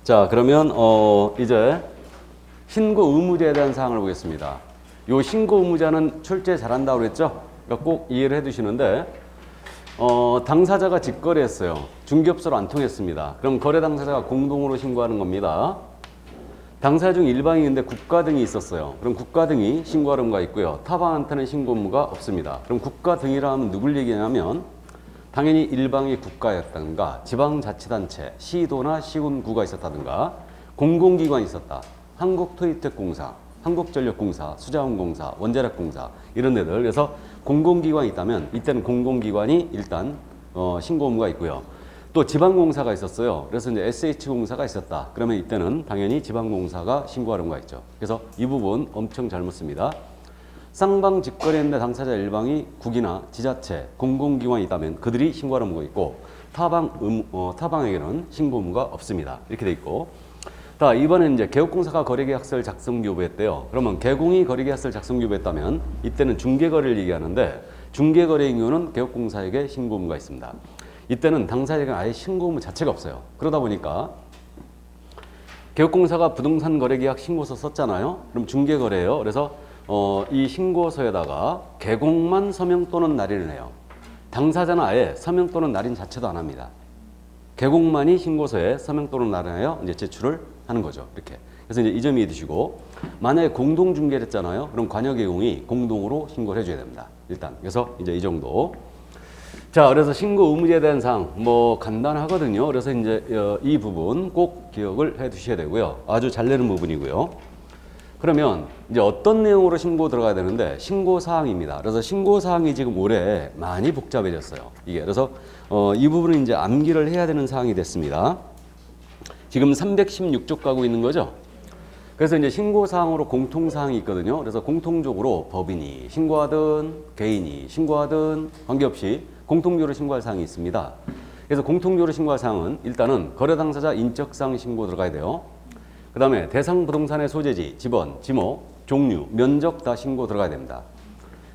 자, 그러면 이제 신고 의무자에 대한 사항을 보겠습니다. 요 신고 의무자는 출제 잘한다고 그랬죠? 그러니까 꼭 이해를 해 두시는데 당사자가 직거래했어요. 중개업소로 안 통했습니다. 그럼 거래 당사자가 공동으로 신고하는 겁니다. 당사자 중 일방인데 국가 등이 있었어요. 그럼 국가 등이 신고할 의무가 있고요. 타방한테는 신고 의무가 없습니다. 그럼 국가 등이라 하면 누굴 얘기냐면 당연히 일방이 국가였다든가 지방자치단체, 시도나 시군구가 있었다든가 공공기관이 있었다. 한국토익택공사, 한국전력공사, 수자원공사, 원자력공사 이런 데들. 그래서 공공기관이 있다면 이때는 공공기관이 일단 신고 의무가 있고요. 또 지방공사가 있었어요. 그래서 이제 SH공사가 있었다. 그러면 이때는 당연히 지방공사가 신고할 의무가 있죠. 그래서 이 부분 엄청 잘 묻습니다. 쌍방 직거래인데 당사자 일방이 국이나 지자체, 공공기관이 있다면 그들이 신고할 의무가 있고 타방에게는 신고 의무가 없습니다. 이렇게 돼 있고. 자, 이번엔 이제 개업공사가 거래계약서를 작성 교부했대요. 그러면 개공이 거래계약서를 작성 교부했다면 이때는 중개거래를 얘기하는데 중개거래의 경우는 개업공사에게 신고 의무가 있습니다. 이때는 당사자에게 아예 신고 의무 자체가 없어요. 그러다 보니까 개업공사가 부동산 거래계약 신고서 썼잖아요. 그럼 중개거래예요. 그래서 이 신고서에다가 개공만 서명 또는 날인을 해요. 당사자는 아예 서명 또는 날인 자체도 안 합니다. 개공만이 신고서에 서명 또는 날인하여 이제 제출을 하는 거죠. 이렇게. 그래서 이제 이 점 이해해 두시고, 만약에 공동 중개를 했잖아요. 그럼 관여개공이 공동으로 신고를 해줘야 됩니다. 일단. 그래서 이제 이 정도. 자, 그래서 신고 의무자에 대한 사항 뭐 간단하거든요. 그래서 이제 이 부분 꼭 기억을 해 두셔야 되고요. 아주 잘 내는 부분이고요. 그러면 이제 어떤 내용으로 신고 들어가야 되는데 신고 사항입니다. 그래서 신고 사항이 지금 올해 많이 복잡해졌어요. 이게 그래서 이 부분은 이제 암기를 해야 되는 사항이 됐습니다. 지금 316쪽 가고 있는 거죠. 그래서 이제 신고 사항으로 공통 사항이 있거든요. 그래서 공통적으로 법인이 신고하든 개인이 신고하든 관계없이 공통적으로 신고할 사항이 있습니다. 그래서 공통적으로 신고할 사항은 일단은 거래 당사자 인적사항 신고 들어가야 돼요. 그 다음에 대상 부동산의 소재지, 지번, 지목, 종류, 면적 다 신고 들어가야 됩니다.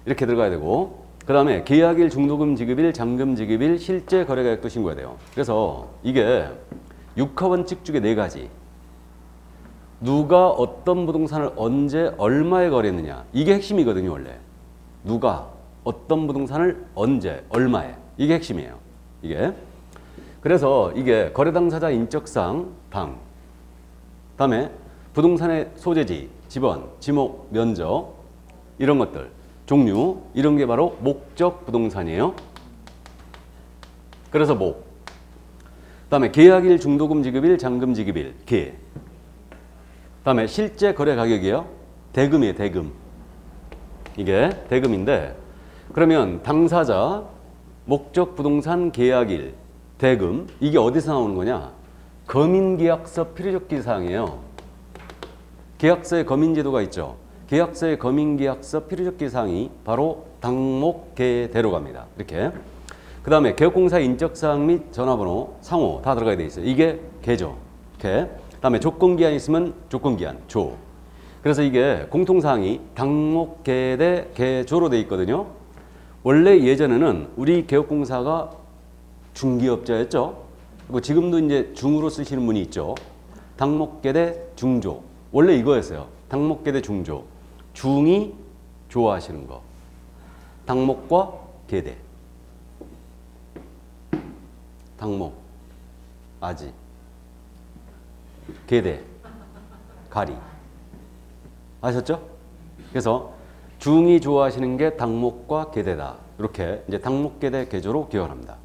이렇게 들어가야 되고, 그 다음에 계약일, 중도금 지급일, 잔금 지급일, 실제 거래 가격도 신고해야 돼요. 그래서 이게 육하원칙 중에 4가지. 누가 어떤 부동산을 언제 얼마에 거래했느냐. 이게 핵심이거든요, 원래. 누가 어떤 부동산을 언제 얼마에. 이게 핵심이에요. 이게. 그래서 이게 거래 당사자 인적사항 방. 다음에 부동산의 소재지, 지번, 지목, 면적 이런 것들, 종류 이런 게 바로 목적 부동산이에요. 그래서 목. 다음에 계약일, 중도금 지급일, 잔금 지급일, 계. 다음에 실제 거래 가격이에요. 대금이에요, 대금. 이게 대금인데 그러면 당사자, 목적 부동산, 계약일, 대금 이게 어디서 나오는 거냐? 거민계약서 필요적기 사항이에요. 계약서에 거민제도가 있죠. 계약서의 거민계약서 필요적기 사항이 바로 당목계대로 갑니다. 이렇게. 그 다음에 개업공사 인적사항 및 전화번호, 상호 다 들어가야 돼 있어요. 이게 계죠. 이렇게. 그 다음에 조건기한 있으면 조건기한, 조. 그래서 이게 공통사항이 당목계대 계조로 돼 있거든요. 원래 예전에는 우리 개업공사가 중기업자였죠. 그리고 지금도 이제 중으로 쓰시는 분이 있죠. 당목계대 중조. 원래 이거였어요. 당목계대 중조. 중이 좋아하시는 거. 당목과 계대. 당목, 아지. 계대, 가리. 아셨죠? 그래서 중이 좋아하시는 게 당목과 계대다. 이렇게 이제 당목계대 계조로 기억을 합니다.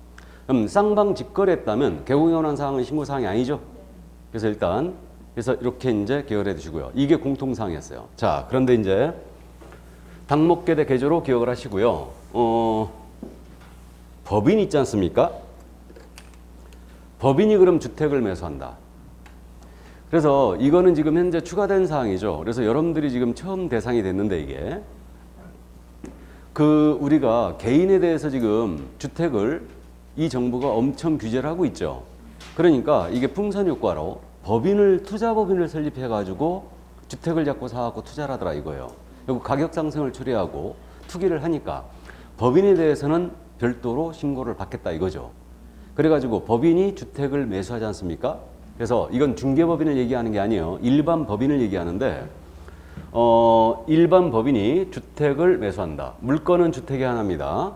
그럼 쌍방 직거래했다면 개공에 관한 사항은 신고사항이 아니죠. 그래서 일단 그래서 이렇게 이제 기억을 해두시고요. 이게 공통사항이었어요. 자, 그런데 이제 당목계대 계조로 기억을 하시고요. 법인 있지 않습니까? 법인이 그럼 주택을 매수한다. 그래서 이거는 지금 현재 추가된 사항이죠. 그래서 여러분들이 지금 처음 대상이 됐는데 이게 우리가 개인에 대해서 지금 주택을 이 정부가 엄청 규제를 하고 있죠. 그러니까 이게 풍선 효과로 투자법인을 설립해가지고 주택을 잡고 사갖고 투자를 하더라 이거예요. 그리고 가격 상승을 초래하고 투기를 하니까 법인에 대해서는 별도로 신고를 받겠다 이거죠. 그래가지고 법인이 주택을 매수하지 않습니까? 그래서 이건 중개법인을 얘기하는 게 아니에요. 일반 법인을 얘기하는데 일반 법인이 주택을 매수한다. 물건은 주택이 하나입니다.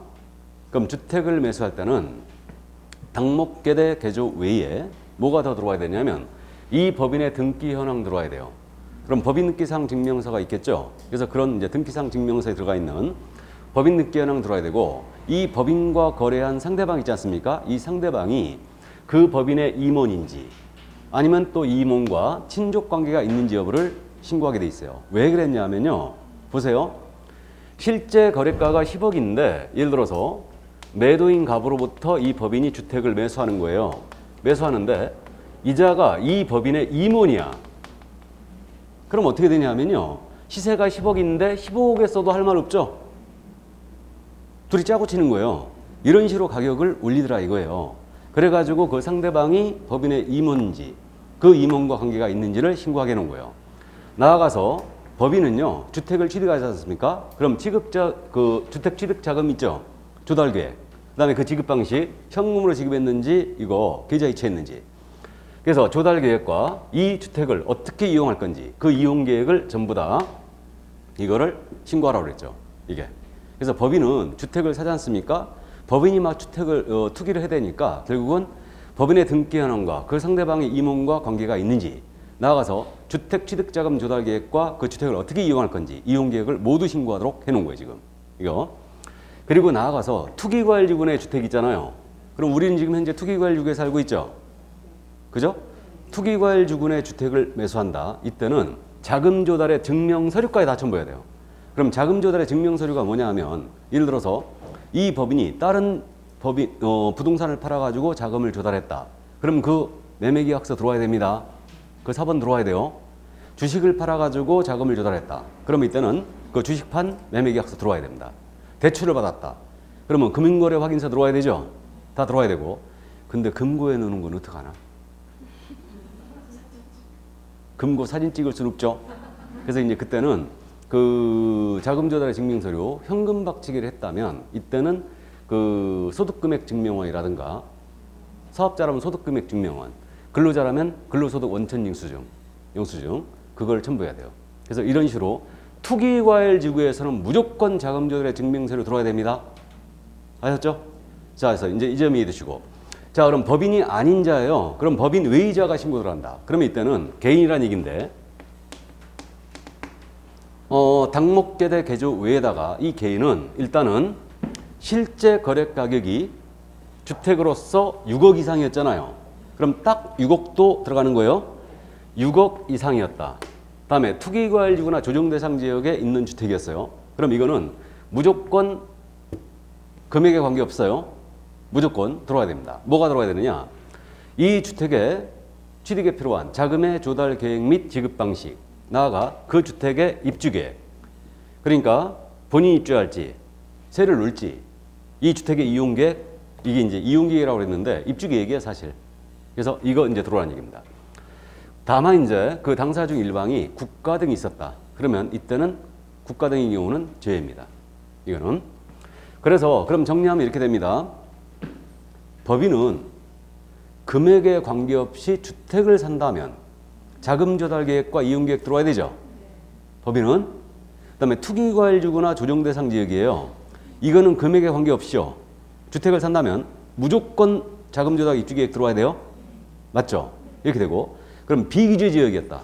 그럼 주택을 매수할 때는 당목계대 개조 외에 뭐가 더 들어와야 되냐면 이 법인의 등기 현황 들어와야 돼요. 그럼 법인 등기상 증명서가 있겠죠. 그래서 그런 이제 등기상 증명서에 들어가 있는 법인 등기 현황 들어와야 되고 이 법인과 거래한 상대방 있지 않습니까? 이 상대방이 그 법인의 임원인지 아니면 또 임원과 친족 관계가 있는지 여부를 신고하게 돼 있어요. 왜 그랬냐면요. 보세요. 실제 거래가가 10억인데 예를 들어서 매도인 갑으로부터 이 법인이 주택을 매수하는 거예요. 매수하는데 이자가 이 법인의 임원이야. 그럼 어떻게 되냐면요. 시세가 10억인데 15억에 써도 할 말 없죠. 둘이 짜고 치는 거예요. 이런 식으로 가격을 올리더라 이거예요. 그래가지고 그 상대방이 법인의 임원인지 그 임원과 관계가 있는지를 신고하게 해놓은 거예요. 나아가서 법인은요 주택을 취득하지 않습니까? 그럼 그 주택 취득 자금 있죠. 조달 계획. 그다음에 그 지급 방식 현금으로 지급했는지 이거 계좌 이체했는지. 그래서 조달 계획과 이 주택을 어떻게 이용할 건지 그 이용 계획을 전부 다 이거를 신고하라고 그랬죠. 이게. 그래서 법인은 주택을 사지 않습니까? 법인이 막 주택을 투기를 해야 되니까 결국은 법인의 등기 현황과 그 상대방의 임원과 관계가 있는지 나아가서 주택 취득자금 조달 계획과 그 주택을 어떻게 이용할 건지 이용 계획을 모두 신고하도록 해놓은 거예요 지금 이거. 그리고 나아가서 투기과열지구내 주택 있잖아요. 그럼 우리는 지금 현재 투기과열지구에 살고 있죠. 그죠? 투기과열지구내 주택을 매수한다. 이때는 자금 조달의 증명서류까지 다 첨부해야 돼요. 그럼 자금 조달의 증명서류가 뭐냐 하면 예를 들어서 이 법인이 다른 부동산을 팔아가지고 자금을 조달했다. 그럼 그 매매계약서 들어와야 됩니다. 그 사본 들어와야 돼요. 주식을 팔아가지고 자금을 조달했다. 그러면 이때는 그 주식판 매매계약서 들어와야 됩니다. 대출을 받았다. 그러면 금융거래 확인서 들어와야 되죠. 다 들어와야 되고. 근데 금고에 넣는 건 어떡하나? 금고 사진 찍을 수는 없죠. 그래서 이제 그때는 그 자금 조달의 증명서류 현금 박치기를 했다면 이때는 그 소득금액 증명원이라든가 사업자라면 소득금액 증명원, 근로자라면 근로소득 원천 영수증 그걸 첨부해야 돼요. 그래서 이런 식으로 투기과열지구에서는 무조건 자금 조달의 증명서류 들어와야 됩니다. 아셨죠? 자, 그래서 이제 이 점 이해되시고. 자, 그럼 법인이 아닌 자예요. 그럼 법인 외의자가 신고를 한다. 그러면 이때는 개인이란 얘기인데 당목계대 개조 외에다가 이 개인은 일단은 실제 거래 가격이 주택으로서 6억 이상이었잖아요. 그럼 딱 6억도 들어가는 거예요. 6억 이상이었다. 다음에 투기과열지구나 조정대상 지역에 있는 주택이었어요. 그럼 이거는 무조건 금액에 관계없어요. 무조건 들어와야 됩니다. 뭐가 들어와야 되느냐? 이 주택에 취득에 필요한 자금의 조달 계획 및 지급 방식, 나아가 그 주택의 입주 계획. 그러니까 본인이 입주할지, 세를 넣을지, 이 주택의 이용 계획, 이게 이제 이용 계획이라고 그랬는데 입주 계획이에요, 사실. 그래서 이거 이제 들어오라는 얘기입니다. 다만 이제 그 당사 중 일방이 국가 등이 있었다. 그러면 이때는 국가 등의 경우는 제외입니다. 이거는. 그래서 그럼 정리하면 이렇게 됩니다. 법인은 금액에 관계없이 주택을 산다면 자금 조달 계획과 이용 계획 들어와야 되죠. 법인은. 그다음에 투기과열지구나 조정대상 지역이에요. 이거는 금액에 관계없이요. 주택을 산다면 무조건 자금 조달 입주 계획 들어와야 돼요. 맞죠? 이렇게 되고. 그럼 비규제 지역이었다.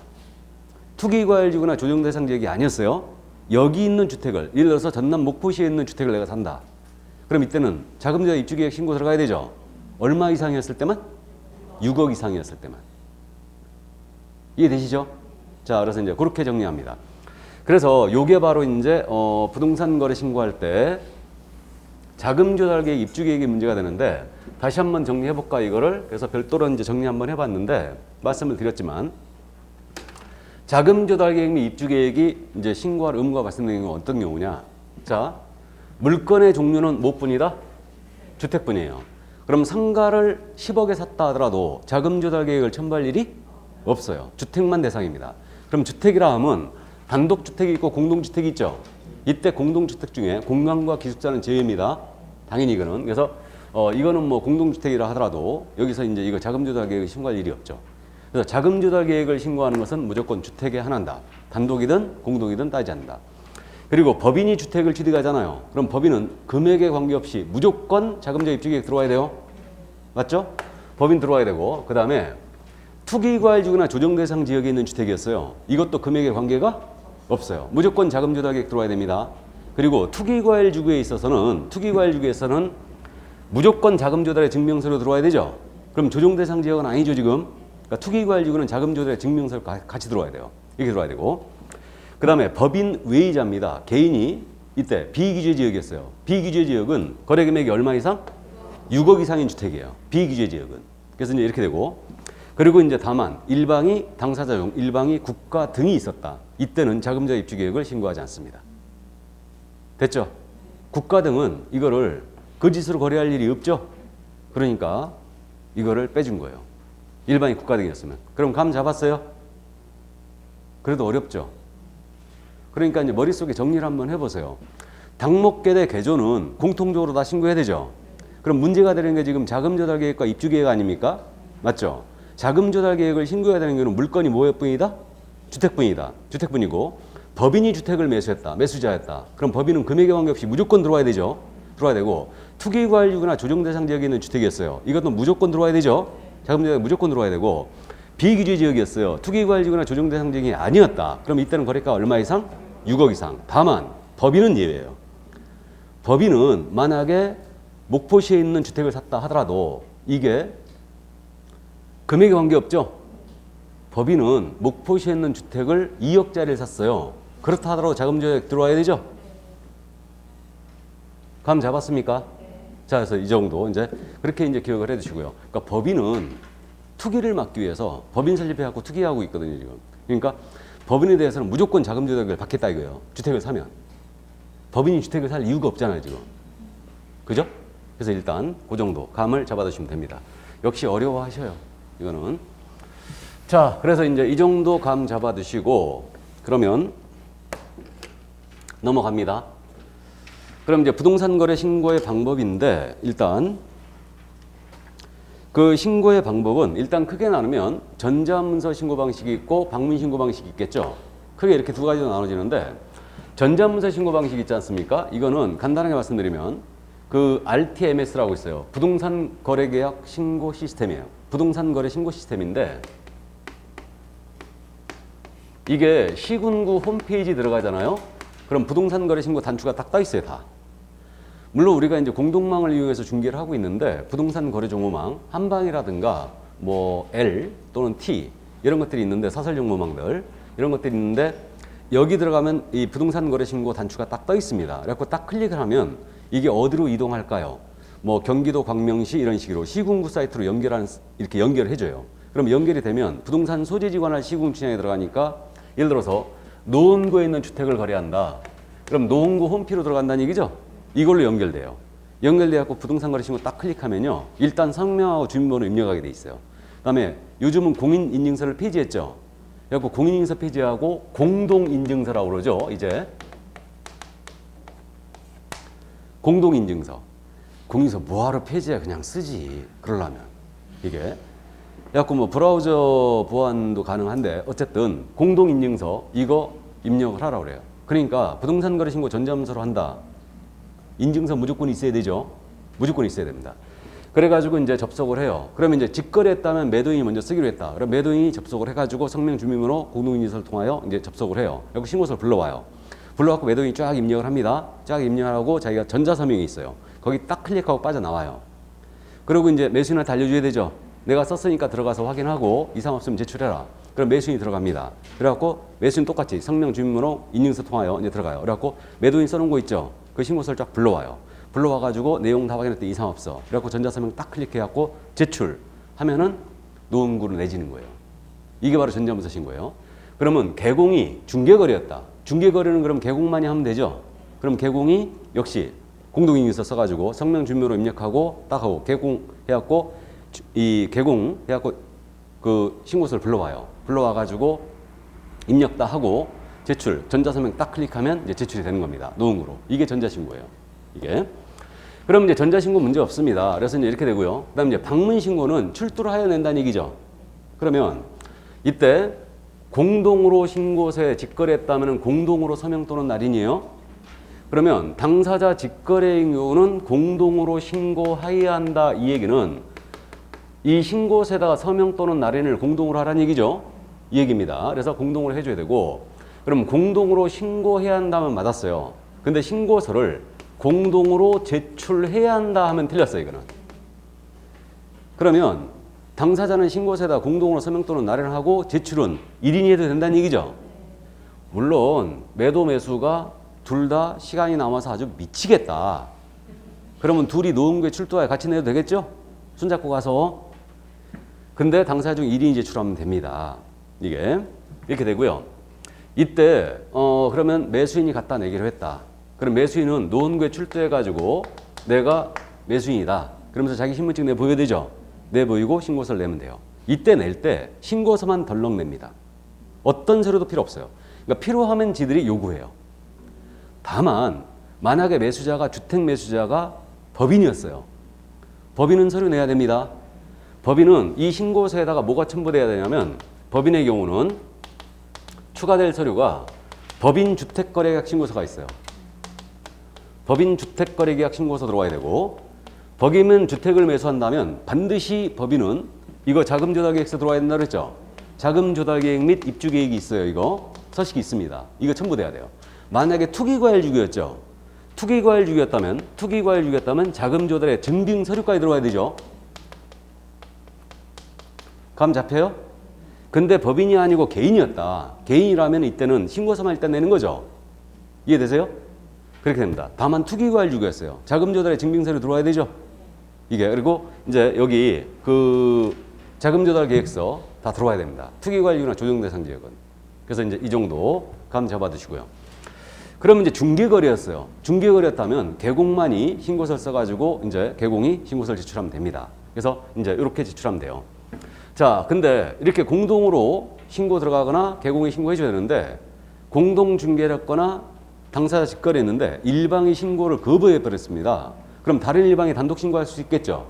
투기과열지구나 조정대상 지역이 아니었어요. 여기 있는 주택을 예를 들어서 전남 목포시에 있는 주택을 내가 산다. 그럼 이때는 자금 조달 입주 계획 신고 들어가야 되죠. 얼마 이상이었을 때만? 6억 이상이었을 때만. 이해되시죠? 자, 그래서 이제 그렇게 정리합니다. 그래서 요게 바로 이제 부동산 거래 신고할 때 자금 조달 계획, 입주 계획이 문제가 되는데 다시 한번 정리해 볼까 이거를. 그래서 별도로 이제 정리 한번 해 봤는데 말씀을 드렸지만 자금 조달 계획 및 입주 계획이 이제 신고할 의무가 발생되는 경우는 어떤 경우냐? 자, 물건의 종류는 무엇뿐이다? 주택뿐이에요. 그럼 상가를 10억에 샀다 하더라도 자금 조달 계획을 첨부할 일이 없어요. 주택만 대상입니다. 그럼 주택이라 하면 단독주택이 있고 공동주택이 있죠. 이때 공동주택 중에 공간과 기숙사는 제외입니다. 당연히 이거는. 그래서 이거는 뭐 공동주택이라 하더라도 여기서 이제 이거 자금 조달 계획을 신고할 일이 없죠. 그래서 자금 조달 계획을 신고하는 것은 무조건 주택에 한한다. 단독이든 공동이든 따지지 않는다. 그리고 법인이 주택을 취득하잖아요. 그럼 법인은 금액에 관계없이 무조건 자금조달 입주 계획 들어와야 돼요. 맞죠? 법인 들어와야 되고, 그 다음에 투기과일지구나 조정대상 지역에 있는 주택이었어요. 이것도 금액에 관계가 없어요. 무조건 자금조달 계획 들어와야 됩니다. 그리고 투기과일지구에서는 무조건 자금조달의 증명서로 들어와야 되죠. 그럼 조정대상 지역은 아니죠 지금. 그러니까 투기과일지구는 자금조달의 증명서를 같이 들어와야 돼요. 이렇게 들어와야 되고, 그 다음에 법인 외의자입니다. 개인이 이때 비규제 지역이었어요. 비규제 지역은 거래 금액이 얼마 이상? 6억 이상인 주택이에요. 비규제 지역은. 그래서 이제 이렇게 되고, 그리고 이제 다만 일방이 당사자 중 일방이 국가 등이 있었다. 이때는 자금조달 입주 계획을 신고하지 않습니다. 됐죠? 국가 등은 이거를 거짓으로 거래할 일이 없죠. 그러니까 이거를 빼준 거예요. 일반이 국가 등이었으면. 그럼 감 잡았어요? 그래도 어렵죠. 그러니까 이제 머릿속에 정리를 한번 해보세요. 당목계대 개조는 공통적으로 다 신고해야 되죠. 그럼 문제가 되는 게 지금 자금조달 계획과 입주 계획 아닙니까? 맞죠? 자금조달 계획을 신고해야 되는 경우는 물건이 뭐뿐이다? 주택뿐이다. 주택뿐이고, 법인이 주택을 매수했다. 매수자였다. 그럼 법인은 금액에 관계없이 무조건 들어와야 되죠. 들어와야 되고, 투기과일지구나 조정대상 지역에 있는 주택이었어요. 이것도 무조건 들어와야 되죠. 자금조달 무조건 들어와야 되고, 비규제 지역이었어요. 투기과일지구나 조정대상 지역이 아니었다. 그럼 이때는 거래가 얼마 이상? 6억 이상. 다만 법인은 예외예요. 법인은 만약에 목포시에 있는 주택을 샀다 하더라도 이게 금액에 관계없죠. 법인은 목포시에 있는 주택을 2억짜리를 샀어요. 그렇다 하더라도 자금조달 들어와야 되죠. 감 잡았습니까? 자, 그래서 이 정도 이제 그렇게 이제 기억을 해두시고요. 그러니까 법인은 투기를 막기 위해서 법인 설립해갖고 투기하고 있거든요 지금. 그러니까 법인에 대해서는 무조건 자금조달을 받겠다 이거예요. 주택을 사면 법인이 주택을 살 이유가 없잖아요 지금. 그죠? 그래서 일단 그 정도 감을 잡아두시면 됩니다. 역시 어려워하셔요 이거는. 자, 그래서 이제 이 정도 감 잡아두시고 그러면 넘어갑니다. 그럼 이제 부동산 거래 신고의 방법인데, 일단 그 신고의 방법은 일단 크게 나누면 전자문서 신고 방식이 있고 방문 신고 방식이 있겠죠. 크게 이렇게 두 가지로 나눠지는데, 전자문서 신고 방식 있지 않습니까? 이거는 간단하게 말씀드리면 그 RTMS라고 있어요. 부동산 거래 계약 신고 시스템이에요. 부동산 거래 신고 시스템인데, 이게 시군구 홈페이지 들어가잖아요. 그럼 부동산 거래 신고 단추가 딱 떠 있어요, 다. 물론 우리가 이제 공동망을 이용해서 중개를 하고 있는데, 부동산 거래 정보망 한방이라든가 뭐 L 또는 T 이런 것들이 있는데, 사설 정보망들 이런 것들이 있는데, 여기 들어가면 이 부동산 거래 신고 단추가 딱 떠 있습니다. 그래갖고 딱 클릭을 하면 이게 어디로 이동할까요? 뭐 경기도 광명시 이런 식으로 시군구 사이트로 연결하는, 이렇게 연결을 해줘요. 그럼 연결이 되면 부동산 소재지 관할 시군구 춘향에 들어가니까, 예를 들어서 노원구에 있는 주택을 거래한다. 그럼 노원구 홈피로 들어간다는 얘기죠. 이걸로 연결돼요. 연결돼갖고 부동산 거래 신고 딱 클릭하면요, 일단 성명하고 주민번호 입력하게 돼 있어요. 그다음에 요즘은 공인인증서를 폐지했죠. 그래갖고 공인인증서 폐지하고 공동인증서라고 그러죠. 이제 공동인증서. 공인인증서 뭐하러 폐지해? 그냥 쓰지. 그러려면 이게. 그래갖고 뭐 브라우저 보안도 가능한데, 어쨌든 공동인증서 이거 입력을 하라고 그래요. 그러니까 부동산 거래 신고 전자문서로 한다. 인증서 무조건 있어야 되죠. 무조건 있어야 됩니다. 그래가지고 이제 접속을 해요. 그러면 이제 직거래했다면 매도인이 먼저 쓰기로 했다. 그럼 매도인이 접속을 해가지고 성명, 주민번호, 공동인증서를 통하여 이제 접속을 해요. 그리고 신고서를 불러와요. 불러갖고 매도인이 쫙 입력을 합니다. 쫙 입력하고 자기가 전자서명이 있어요. 거기 딱 클릭하고 빠져나와요. 그리고 이제 매수인한테 알려줘야 되죠. 내가 썼으니까 들어가서 확인하고 이상 없으면 제출해라. 그럼 매수인이 들어갑니다. 그래갖고 매수인 똑같이 성명, 주민번호, 인증서 통하여 이제 들어가요. 그래갖고 매도인 써놓은 거 있죠. 그 신고서를 쫙 불러와요. 불러와가지고 내용 다 확인했더니 이상 없어. 그래갖고 전자서명 딱 클릭해갖고 제출하면은 노원구로 내지는 거예요. 이게 바로 전자문서 신고예요. 그러면 개공이 중개거래였다. 중개거래는 그럼 개공만이 하면 되죠. 그럼 개공이 역시 공동인증서 써가지고 성명, 주민번호 입력하고 딱 하고 개공해갖고 이 개공해갖고 그 신고서를 불러와요. 불러와가지고 입력 다 하고 제출, 전자서명 딱 클릭하면 이제 제출이 되는 겁니다. 노응으로. 이게 전자신고예요. 이게. 그럼 이제 전자신고 문제 없습니다. 그래서 이제 이렇게 되고요. 그 다음에 이제 방문신고는 출두를 하여 낸다는 얘기죠. 그러면 이때 공동으로 신고서에 직거래했다면 공동으로 서명 또는 날인이에요. 그러면 당사자 직거래인 경우는 공동으로 신고하여야 한다. 이 얘기는 이 신고서에다가 서명 또는 날인을 공동으로 하라는 얘기죠. 이 얘기입니다. 그래서 공동으로 해줘야 되고, 그럼 공동으로 신고해야 한다면 맞았어요. 근데 신고서를 공동으로 제출해야 한다 하면 틀렸어요. 이거는. 그러면 당사자는 신고서에다 공동으로 서명 또는 날인을 하고 제출은 1인이 해도 된다는 얘기죠. 물론 매도 매수가 둘 다 시간이 남아서 아주 미치겠다. 그러면 둘이 노원구에 출두하여 같이 내도 되겠죠? 손잡고 가서. 근데 당사자 중 1인이 제출하면 됩니다. 이게 이렇게 되고요. 이때 그러면 매수인이 갖다 내기로 했다. 그럼 매수인은 노원구에 출두해가지고 내가 매수인이다. 그러면서 자기 신분증 내 보여야 되죠. 내 보이고 신고서를 내면 돼요. 이때 낼 때 신고서만 덜렁 냅니다. 어떤 서류도 필요 없어요. 그러니까 필요하면 지들이 요구해요. 다만 만약에 매수자가 주택 매수자가 법인이었어요. 법인은 서류 내야 됩니다. 법인은 이 신고서에다가 뭐가 첨부돼야 되냐면 법인의 경우는 추가될 서류가 법인 주택거래계약 신고서가 있어요. 법인 주택거래계약 신고서 들어와야 되고, 법인은 주택을 매수한다면 반드시 법인은 이거 자금조달계획서 들어와야 된다 그랬죠. 자금조달계획 및 입주계획이 있어요. 이거 서식이 있습니다. 이거 첨부돼야 돼요. 만약에 투기과열주기였죠. 투기과열주기였다면 자금조달의 증빙서류까지 들어와야 되죠. 감 잡혀요? 근데 법인이 아니고 개인이었다. 개인이라면 이때는 신고서만 일단 내는 거죠. 이해되세요? 그렇게 됩니다. 다만 투기과열주기였어요. 자금조달의 증빙서류 들어와야 되죠. 이게 그리고 이제 여기 그 자금조달계획서 다 들어와야 됩니다. 투기과열주기나 조정대상 지역은. 그래서 이제 이 정도 감 잡아두시고요. 그러면 이제 중개거래였어요. 중개거래였다면 개공만이 신고서를 써가지고 이제 개공이 신고서를 제출하면 됩니다. 그래서 이제 이렇게 제출하면 돼요. 자, 근데 이렇게 공동으로 신고 들어가거나 개공이 신고해줘야 되는데 공동 중개를 했거나 당사자 직거래했는데 일방이 신고를 거부해버렸습니다. 그럼 다른 일방이 단독 신고할 수 있겠죠.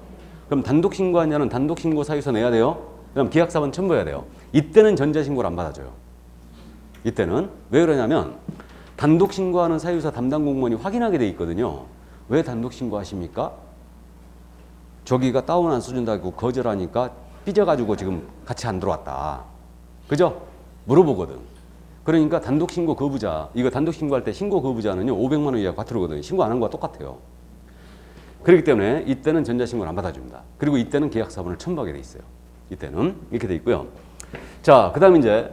그럼 단독 신고한 자는 단독 신고 사유서 내야 돼요. 그럼 계약사본 첨부해야 돼요. 이때는 전자신고를 안 받아줘요. 이때는 왜 그러냐면 단독 신고하는 사유사 담당 공무원이 확인하게 돼 있거든요. 왜 단독 신고하십니까? 저기가 다운 안 써준다고 거절하니까 삐져가지고 지금 같이 안 들어왔다. 그죠? 물어보거든. 그러니까 단독 신고 거부자, 이거 단독 신고할 때 신고 거부자는요 500만 원 이하 과태료거든요. 신고 안 한 거와 똑같아요. 그렇기 때문에 이때는 전자신고를 안 받아줍니다. 그리고 이때는 계약사본을 첨부하게 돼 있어요. 이때는 이렇게 돼 있고요. 자, 그 다음 이제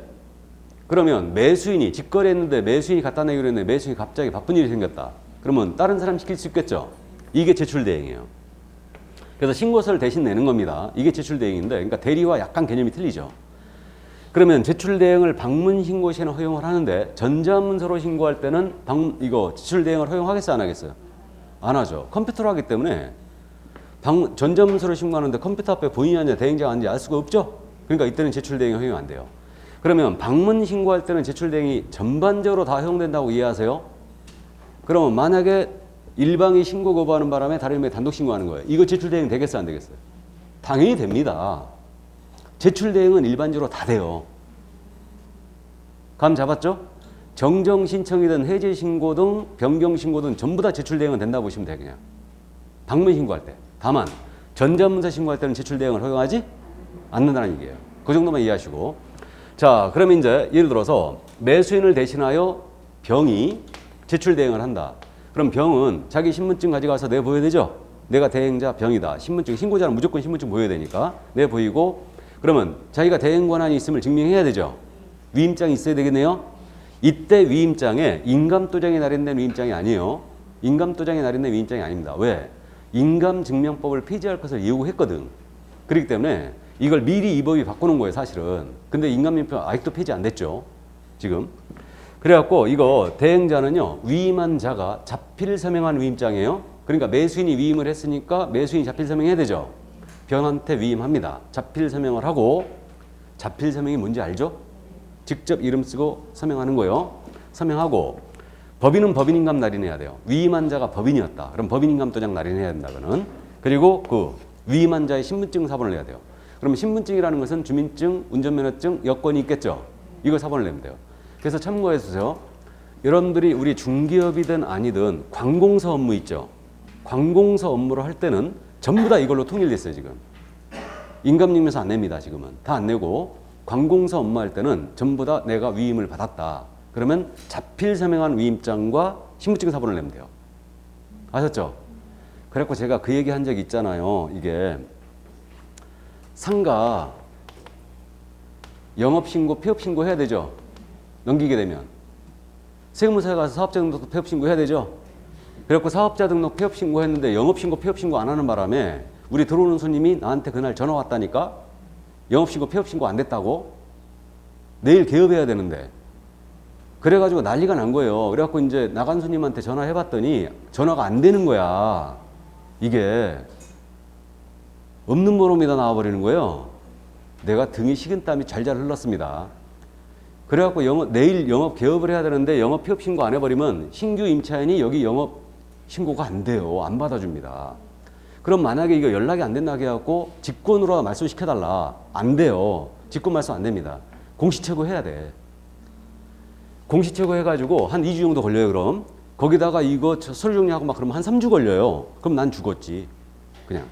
그러면 매수인이 직거래했는데 매수인이 갖다 내기로 했는데 매수인이 갑자기 바쁜 일이 생겼다. 그러면 다른 사람 시킬 수 있겠죠. 이게 제출대행이에요. 그래서 신고서를 대신 내는 겁니다. 이게 제출대행인데, 그러니까 대리와 약간 개념이 틀리죠. 그러면 제출대행을 방문신고 시에는 허용을 하는데 전자문서로 신고할 때는 이거 제출대행을 허용하겠어요, 안 하겠어요? 안 하죠. 컴퓨터로 하기 때문에 전자문서로 신고하는데 컴퓨터 앞에 본인이 아니라 대행자가 아닌지 알 수가 없죠. 그러니까 이때는 제출대행이 허용 안 돼요. 그러면 방문 신고할 때는 제출대행이 전반적으로 다 허용된다고 이해하세요? 그러면 만약에 일방이 신고 거부하는 바람에 다른 일방이 단독 신고하는 거예요. 이거 제출대행 되겠어요, 안 되겠어요? 당연히 됩니다. 제출대행은 일반적으로 다 돼요. 감 잡았죠? 정정 신청이든 해제 신고든 변경 신고든 전부 다 제출대행은 된다고 보시면 돼요. 그냥 방문 신고할 때. 다만 전자문서 신고할 때는 제출대행을 허용하지 않는다는 얘기예요. 그 정도만 이해하시고. 자, 그러면 이제 예를 들어서 매수인을 대신하여 병이 제출대행을 한다. 그럼 병은 자기 신분증 가져가서 내 보여야 되죠? 내가 대행자 병이다. 신분증, 신고자는 무조건 신분증 보여야 되니까 내 보이고, 그러면 자기가 대행 권한이 있음을 증명해야 되죠? 위임장이 있어야 되겠네요? 이때 위임장에 인감도장이 날인된 위임장이 아니에요. 인감도장이 날인된 위임장이 아닙니다. 왜? 인감증명법을 폐지할 것을 예고했거든. 그렇기 때문에 이걸 미리 이 법이 바꾸는 거예요, 사실은. 근데 인감증명법 아직도 폐지 안 됐죠, 지금. 그래갖고 이거 대행자는요, 위임한 자가 자필 서명한 위임장이에요. 그러니까 매수인이 위임을 했으니까 매수인이 자필 서명해야 되죠. 병한테 위임합니다. 자필 서명을 하고, 자필 서명이 뭔지 알죠? 직접 이름 쓰고 서명하는 거예요. 서명하고, 법인은 법인인감 날인해야 돼요. 위임한 자가 법인이었다. 그럼 법인인감 도장 날인해야 된다. 그는. 그리고 그 위임한 자의 신분증 사본을 내야 돼요. 그럼 신분증이라는 것은 주민증, 운전면허증, 여권이 있겠죠. 이거 4번을 내면 돼요. 그래서 참고해 주세요. 여러분들이 우리 중기업이든 아니든 관공서 업무 있죠. 관공서 업무를 할 때는 전부 다 이걸로 통일됐어요, 지금. 인감증명서 안 냅니다, 지금은. 다 안 내고 관공서 업무할 때는 전부 다 내가 위임을 받았다. 그러면 자필 서명한 위임장과 신분증 4번을 내면 돼요. 아셨죠? 그래갖고 제가 그 얘기 한 적이 있잖아요. 이게 상가 영업신고, 폐업신고 해야 되죠. 넘기게 되면. 세무서에 가서 사업자 등록도 폐업신고 해야 되죠. 그래갖고 사업자 등록 폐업신고 했는데 영업신고, 폐업신고 안 하는 바람에 우리 들어오는 손님이 나한테 그날 전화 왔다니까 영업신고, 폐업신고 안 됐다고 내일 개업해야 되는데 그래가지고 난리가 난 거예요. 그래갖고 이제 나간 손님한테 전화해봤더니 전화가 안 되는 거야. 이게 없는 보름이 다 나와버리는 거예요. 내가 등이 식은땀이 잘잘 흘렀습니다. 그래갖고 내일 영업 개업을 해야 되는데 영업 폐업 신고 안 해버리면 신규 임차인이 여기 영업 신고가 안 돼요. 안 받아줍니다. 그럼 만약에 이거 연락이 안 된다 해갖고 직권으로 말소시켜달라. 안 돼요. 직권 말소 안 됩니다. 공시최고 해야 돼. 공시최고 해가지고 한 2주 정도 걸려요. 그럼 거기다가 이거 서류 정리하고 막 그러면 한 3주 걸려요. 그럼 난 죽었지. 그냥.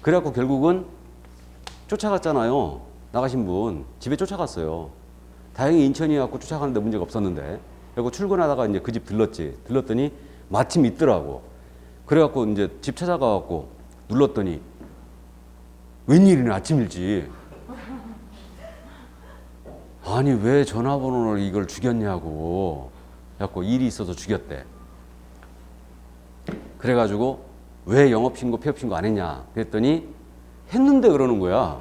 그래갖고 결국은 쫓아갔잖아요. 나가신 분 집에 쫓아갔어요. 다행히 인천이 갖고 쫓아가는데 문제가 없었는데. 그리고 출근하다가 이제 그 집 들렀더니 마침 있더라고. 그래갖고 이제 집 찾아가갖고 눌렀더니 웬일이냐 아침 일찍. 아니 왜 전화번호를 이걸 죽였냐고. 그래갖고 일이 있어서 죽였대. 그래가지고 왜 영업신고 폐업신고 안 했냐 그랬더니 했는데 그러는 거야.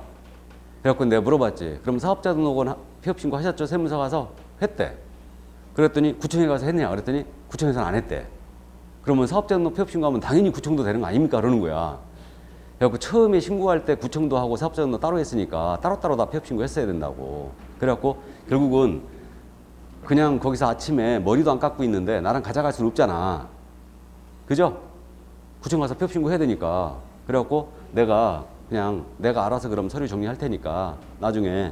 그래갖고 내가 물어봤지. 그럼 사업자 등록은 폐업신고 하셨죠? 세무서 가서 했대. 그랬더니 구청에 가서 했냐 그랬더니 구청에서는 안 했대. 그러면 사업자 등록 폐업신고하면 당연히 구청도 되는 거 아닙니까? 그러는 거야. 그래갖고 처음에 신고할 때 구청도 하고 사업자 등록 따로 했으니까 따로따로 다 폐업신고 했어야 된다고. 그래갖고 결국은 그냥 거기서 아침에 머리도 안 깎고 있는데 나랑 가져갈 수는 없잖아. 그죠? 구청 가서 폐업신고 해야 되니까. 그래갖고 내가 알아서 그럼 서류 정리할 테니까 나중에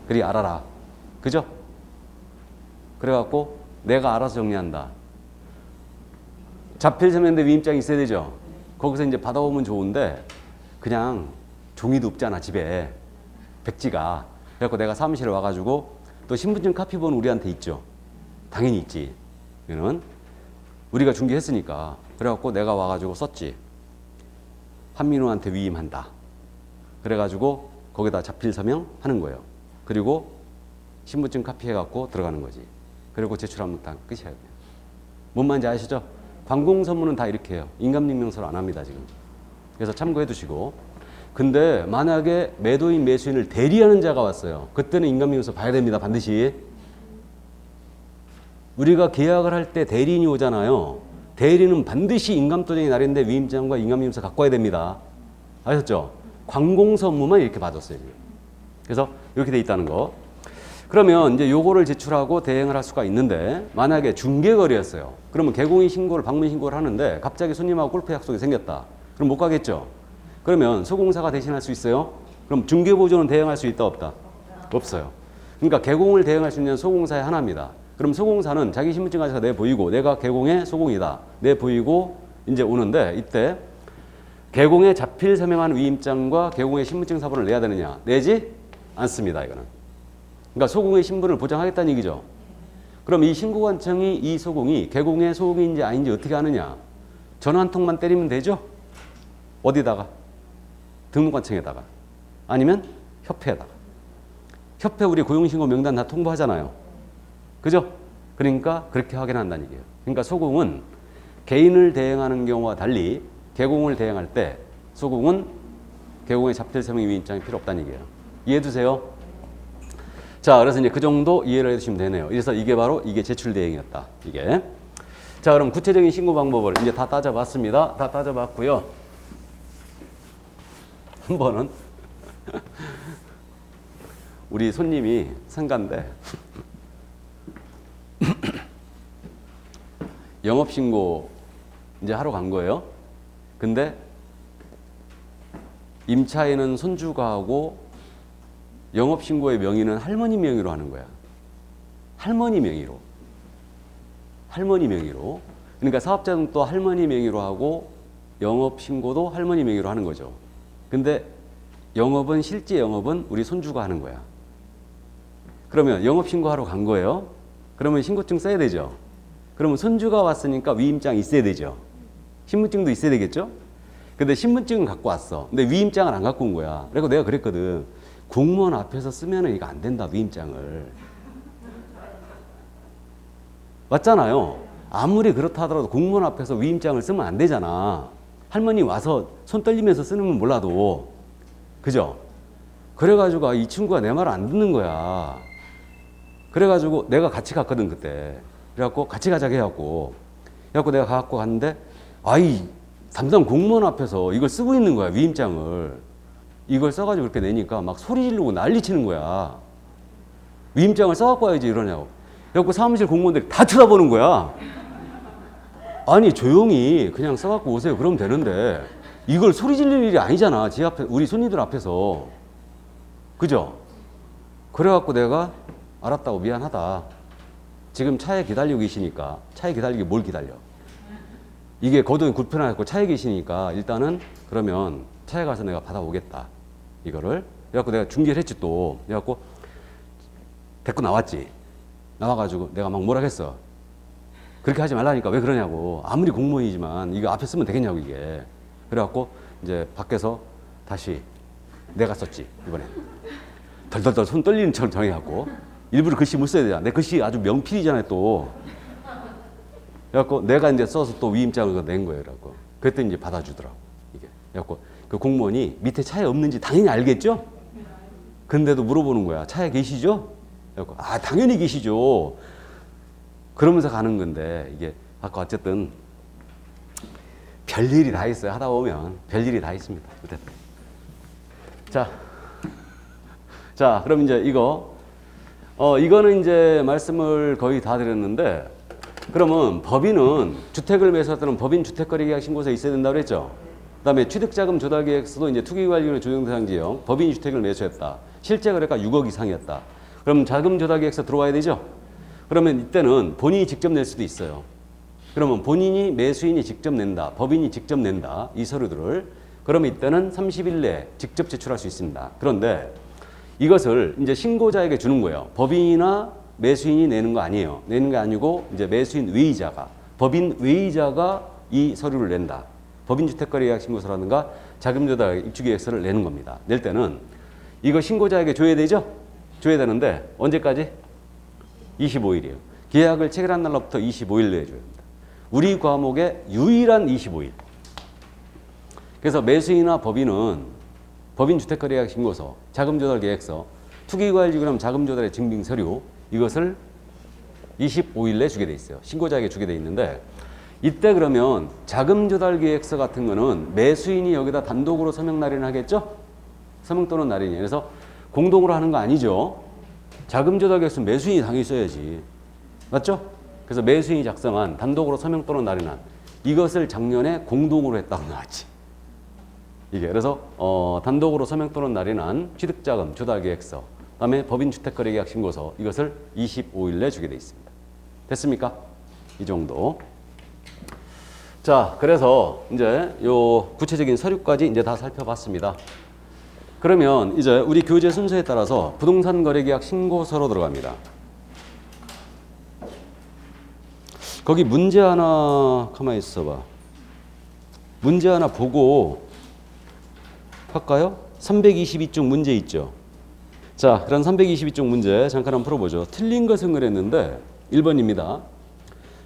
그리 알아라. 그죠? 그래갖고 내가 알아서 정리한다. 자필 서명인데 위임장이 있어야 되죠. 거기서 이제 받아오면 좋은데 그냥 종이도 없잖아 집에. 백지가. 그래갖고 내가 사무실에 와가지고 또 신분증 카피본 우리한테 있죠. 당연히 있지. 이거는 우리가 중개했으니까. 그래갖고 내가 와가지고 썼지. 한민우한테 위임한다. 그래가지고 거기다 자필 서명 하는 거예요. 그리고 신분증 카피해갖고 들어가는 거지. 그리고 제출하면 다 끝이야. 뭔 말인지 아시죠? 관공서무는 다 이렇게 해요. 인감증명서를 안 합니다 지금. 그래서 참고해 두시고. 근데 만약에 매도인 매수인을 대리하는 자가 왔어요. 그때는 인감증명서 봐야 됩니다. 반드시. 우리가 계약을 할 때 대리인이 오잖아요. 대리는 반드시 인감도정이 날인데 위임장과 인감증명서 갖고 와야 됩니다. 아셨죠? 관공서 업무만 이렇게 받았어요. 지금. 그래서 이렇게 돼 있다는 거. 그러면 이제 요거를 제출하고 대행을 할 수가 있는데 만약에 중개거래였어요. 그러면 개공인 신고를 방문 신고를 하는데 갑자기 손님하고 골프 약속이 생겼다. 그럼 못 가겠죠. 그러면 소공사가 대신할 수 있어요? 그럼 중개보조는 대행할 수 있다 없다? 없어요. 그러니까 개공을 대행할 수 있는 소공사의 하나입니다. 그럼 소공사는 자기 신분증 가져서 내 보이고 내가 개공의 소공이다. 내 보이고 이제 오는데 이때 개공에 자필 서명한 위임장과 개공의 신분증 사본을 내야 되느냐? 내지 않습니다. 이거는. 그러니까 소공의 신분을 보장하겠다는 얘기죠. 그럼 이 신고관청이 이 소공이 개공의 소공인지 아닌지 어떻게 아느냐? 전화 한 통만 때리면 되죠? 어디다가? 등록관청에다가. 아니면 협회에다가. 협회 우리 고용신고 명단 다 통보하잖아요. 그죠? 그러니까 그렇게 확인한다는 얘기예요. 그러니까 소공은 개인을 대행하는 경우와 달리 개공을 대행할 때 소공은 개공의 자필 서명 위임장이 필요 없다는 얘기예요. 이해해두세요. 자, 그래서 이제 그 정도 이해를 해두시면 되네요. 그래서 이게 바로 이게 제출 대행이었다. 이게. 자, 그럼 구체적인 신고 방법을 이제 다 따져봤습니다. 다 따져봤고요. 한 번은 우리 손님이 상가인데 영업신고 이제 하러 간 거예요. 근데 임차인은 손주가 하고 영업신고의 명의는 할머니 명의로 하는 거야. 할머니 명의로. 할머니 명의로. 그러니까 사업자 등도 할머니 명의로 하고 영업신고도 할머니 명의로 하는 거죠. 근데 영업은 실제 영업은 우리 손주가 하는 거야. 그러면 영업신고하러 간 거예요. 그러면 신고증 써야 되죠. 그러면 손주가 왔으니까 위임장 있어야 되죠. 신분증도 있어야 되겠죠. 근데 신분증은 갖고 왔어. 근데 위임장을 안 갖고 온 거야. 그리고 내가 그랬거든. 공무원 앞에서 쓰면 이거 안 된다, 위임장을. 맞잖아요. 아무리 그렇다 하더라도 공무원 앞에서 위임장을 쓰면 안 되잖아. 할머니 와서 손 떨리면서 쓰는 건 몰라도. 그죠? 그래가지고 이 친구가 내 말을 안 듣는 거야. 그래가지고 내가 같이 갔거든, 그때. 그래갖고 같이 가자고 해갖고. 그래갖고 내가 갖고 갔는데, 아이, 담당 공무원 앞에서 이걸 쓰고 있는 거야, 위임장을. 이걸 써가지고 그렇게 내니까 막 소리 지르고 난리 치는 거야. 위임장을 써갖고 와야지 이러냐고. 그래갖고 사무실 공무원들이 다 쳐다보는 거야. 아니, 조용히 그냥 써갖고 오세요. 그러면 되는데, 이걸 소리 지를 일이 아니잖아. 지 앞에, 우리 손님들 앞에서. 그죠? 그래갖고 내가 알았다고, 미안하다. 지금 차에 기다리고 계시니까. 차에 기다리기 뭘 기다려? 이게 거동이 불편하고 차에 계시니까 일단은 그러면 차에 가서 내가 받아오겠다. 이거를. 그래갖고 내가 중개를 했지 또. 그래갖고 데리고 나왔지. 나와가지고 내가 막 뭐라 했어. 그렇게 하지 말라니까 왜 그러냐고. 아무리 공무원이지만 이거 앞에 쓰면 되겠냐고 이게. 그래갖고 이제 밖에서 다시 내가 썼지 이번에. 덜덜덜 손 떨리는 척 정해갖고. 일부러 글씨 못 써야 되잖아. 내 글씨 아주 명필이잖아요 또. 그래갖고 내가 이제 써서 또 위임장을 낸 거예요. 그래갖고 그랬더니 이제 받아주더라고 이게. 그래갖고 그 공무원이 밑에 차에 없는지 당연히 알겠죠? 근데도 물어보는 거야. 차에 계시죠? 그래갖고 아 당연히 계시죠. 그러면서 가는 건데 이게 아까 어쨌든 별일이 다 있어요. 하다 보면 별일이 다 있습니다. 어쨌든. 자 그럼 이제 이거는 이제 말씀을 거의 다 드렸는데 그러면 법인은 주택을 매수할 때는 법인 주택거래계약 신고서에 있어야 된다고 그랬죠. 그 다음에 취득자금 조달계획서도 이제 투기관리로 조정대상 지역 법인이 주택을 매수했다. 실제 거래가 6억 이상이었다. 그럼 자금 조달계획서 들어와야 되죠. 그러면 이때는 본인이 직접 낼 수도 있어요. 그러면 본인이 매수인이 직접 낸다. 법인이 직접 낸다. 이 서류들을. 그러면 이때는 30일 내에 직접 제출할 수 있습니다. 그런데 이것을 이제 신고자에게 주는 거예요. 법인이나 매수인이 내는 거 아니에요. 내는 게 아니고 이제 매수인 외의자가, 법인 외의자가 이 서류를 낸다. 법인주택거래계약 신고서라든가 자금조달 입주계획서를 내는 겁니다. 낼 때는 이거 신고자에게 줘야 되죠? 줘야 되는데 언제까지? 25일이에요. 계약을 체결한 날로부터 25일 내에 줘야 됩니다. 우리 과목의 유일한 25일. 그래서 매수인이나 법인은 법인주택거래계약 신고서, 자금조달계획서, 투기과열지구남 자금조달의 증빙서류 이것을 25일 내에 주게 돼 있어요. 신고자에게 주게 돼 있는데 이때 그러면 자금조달계획서 같은 거는 매수인이 여기다 단독으로 서명 날인을 하겠죠? 서명 또는 날인이. 그래서 공동으로 하는 거 아니죠. 자금조달계획서 매수인이 당연히 써야지. 맞죠? 그래서 매수인이 작성한 단독으로 서명 또는 날인한 이것을 작년에 공동으로 했다고 나왔지. 이게 그래서 단독으로 서명 또는 날인한 취득자금 조달계획서, 그다음에 법인주택거래계약 신고서 이것을 25일 내에 주게 돼 있습니다. 됐습니까? 이 정도. 자, 그래서 이제 요 구체적인 서류까지 이제 다 살펴봤습니다. 그러면 이제 우리 교재 순서에 따라서 부동산 거래계약 신고서로 들어갑니다. 거기 문제 하나 가만히 있어봐. 문제 하나 보고 할까요? 322쪽 문제 있죠. 자, 그런 322쪽 문제 잠깐 한번 풀어보죠. 틀린 것은 그랬는데 1번입니다.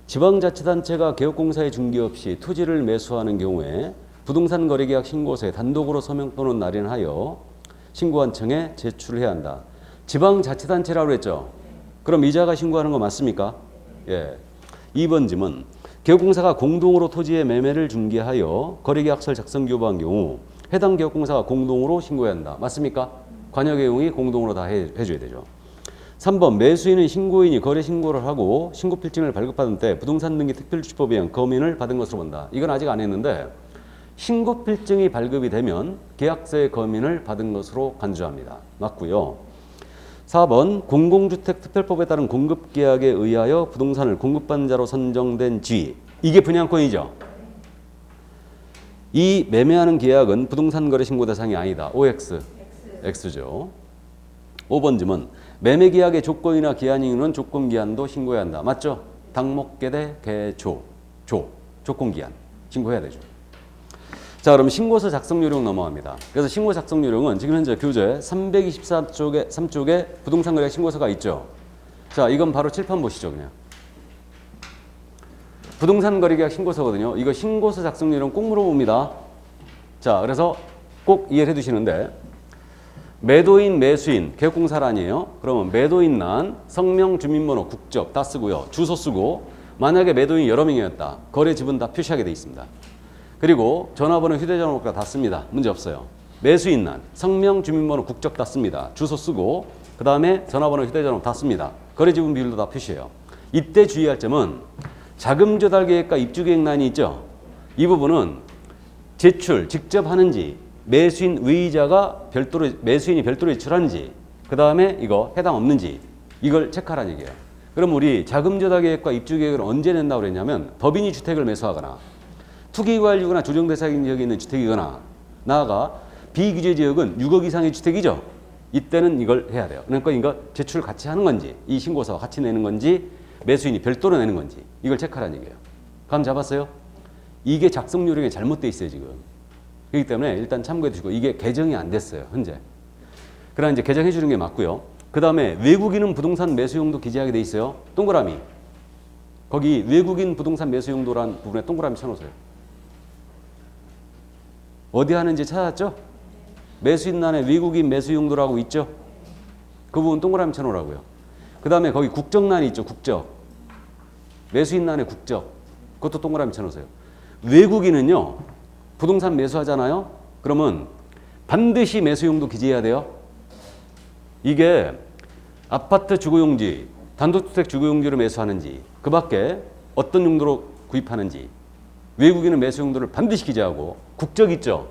지방자치단체가 개업공사의 중개 없이 토지를 매수하는 경우에 부동산 거래계약 신고서에 단독으로 서명 또는 날인하여 신고한청에 제출해야 한다. 지방자치단체라고 했죠. 그럼 이자가 신고하는 거 맞습니까? 예. 2번 질문. 개업공사가 공동으로 토지의 매매를 중개하여 거래계약서를 작성 교부한 경우 해당 개업공사가 공동으로 신고해야 한다. 맞습니까? 관여계용이 공동으로 다 해줘야 되죠. 3번 매수인은 신고인이 거래 신고를 하고 신고필증을 발급받은 때 부동산 등기 특별주치법에 의한 검인을 받은 것으로 본다. 이건 아직 안 했는데 신고필증이 발급이 되면 계약서의 검인을 받은 것으로 간주합니다. 맞고요. 4번 공공주택 특별법에 따른 공급계약에 의하여 부동산을 공급받는 자로 선정된 지. 이게 분양권이죠. 이 매매하는 계약은 부동산 거래 신고 대상이 아니다. OX. X죠. 5번 질문. 매매 계약의 조건이나 기한이 있는 조건 기한도 신고해야 한다. 맞죠? 당목계대 개조. 조건 기한. 신고해야 되죠. 자, 그럼 신고서 작성 요령 넘어갑니다. 그래서 신고 작성 요령은 지금 현재 교재 324쪽에 3쪽에 부동산 거래 신고서가 있죠. 자, 이건 바로 칠판 보시죠, 그냥. 부동산 거래 계약 신고서거든요. 이거 신고서 작성 요령 꼭 물어봅니다. 자, 그래서 꼭 이해를 해 두시는데 매도인, 매수인, 개업공사를 아니에요. 그러면 매도인란 성명, 주민번호, 국적 다 쓰고요. 주소 쓰고 만약에 매도인이 여러 명이었다. 거래 지분 다 표시하게 돼 있습니다. 그리고 전화번호, 휴대전화번호 다 씁니다. 문제 없어요. 매수인란 성명, 주민번호, 국적 다 씁니다. 주소 쓰고 그 다음에 전화번호, 휴대전화번호 다 씁니다. 거래 지분 비율도 다 표시해요. 이때 주의할 점은 자금 조달 계획과 입주 계획란이 있죠. 이 부분은 제출 직접 하는지 매수인 의의자가 별도로 매수인이 별도로 제출하는지 그 다음에 이거 해당 없는지 이걸 체크하라는 얘기예요. 그럼 우리 자금 조달 계획과 입주 계획을 언제 낸다고 그랬냐면 법인이 주택을 매수하거나 투기관리구나 조정대상 지역에 있는 주택이거나 나아가 비규제 지역은 6억 이상의 주택이죠. 이때는 이걸 해야 돼요. 그러니까 이거 제출 같이 하는 건지 이 신고서 같이 내는 건지 매수인이 별도로 내는 건지 이걸 체크하라는 얘기예요. 감 잡았어요? 이게 작성 요령이 잘못되어 있어요 지금. 그렇기 때문에 일단 참고해 두시고 이게 개정이 안 됐어요 현재. 그러나 이제 개정해 주는 게 맞고요. 그 다음에 외국인은 부동산 매수용도 기재하게 돼 있어요. 동그라미. 거기 외국인 부동산 매수용도란 부분에 동그라미 쳐놓으세요. 어디 하는지 찾았죠? 매수인란에 외국인 매수용도라고 있죠? 그 부분 동그라미 쳐놓으라고요. 그 다음에 거기 국적란이 있죠. 국적. 매수인란에 국적. 그것도 동그라미 쳐놓으세요. 외국인은요. 부동산 매수하잖아요. 그러면 반드시 매수용도 기재해야 돼요. 이게 아파트 주거용지, 단독주택 주거용지로 매수하는지 그 밖에 어떤 용도로 구입하는지 외국인은 매수용도를 반드시 기재하고 국적 있죠.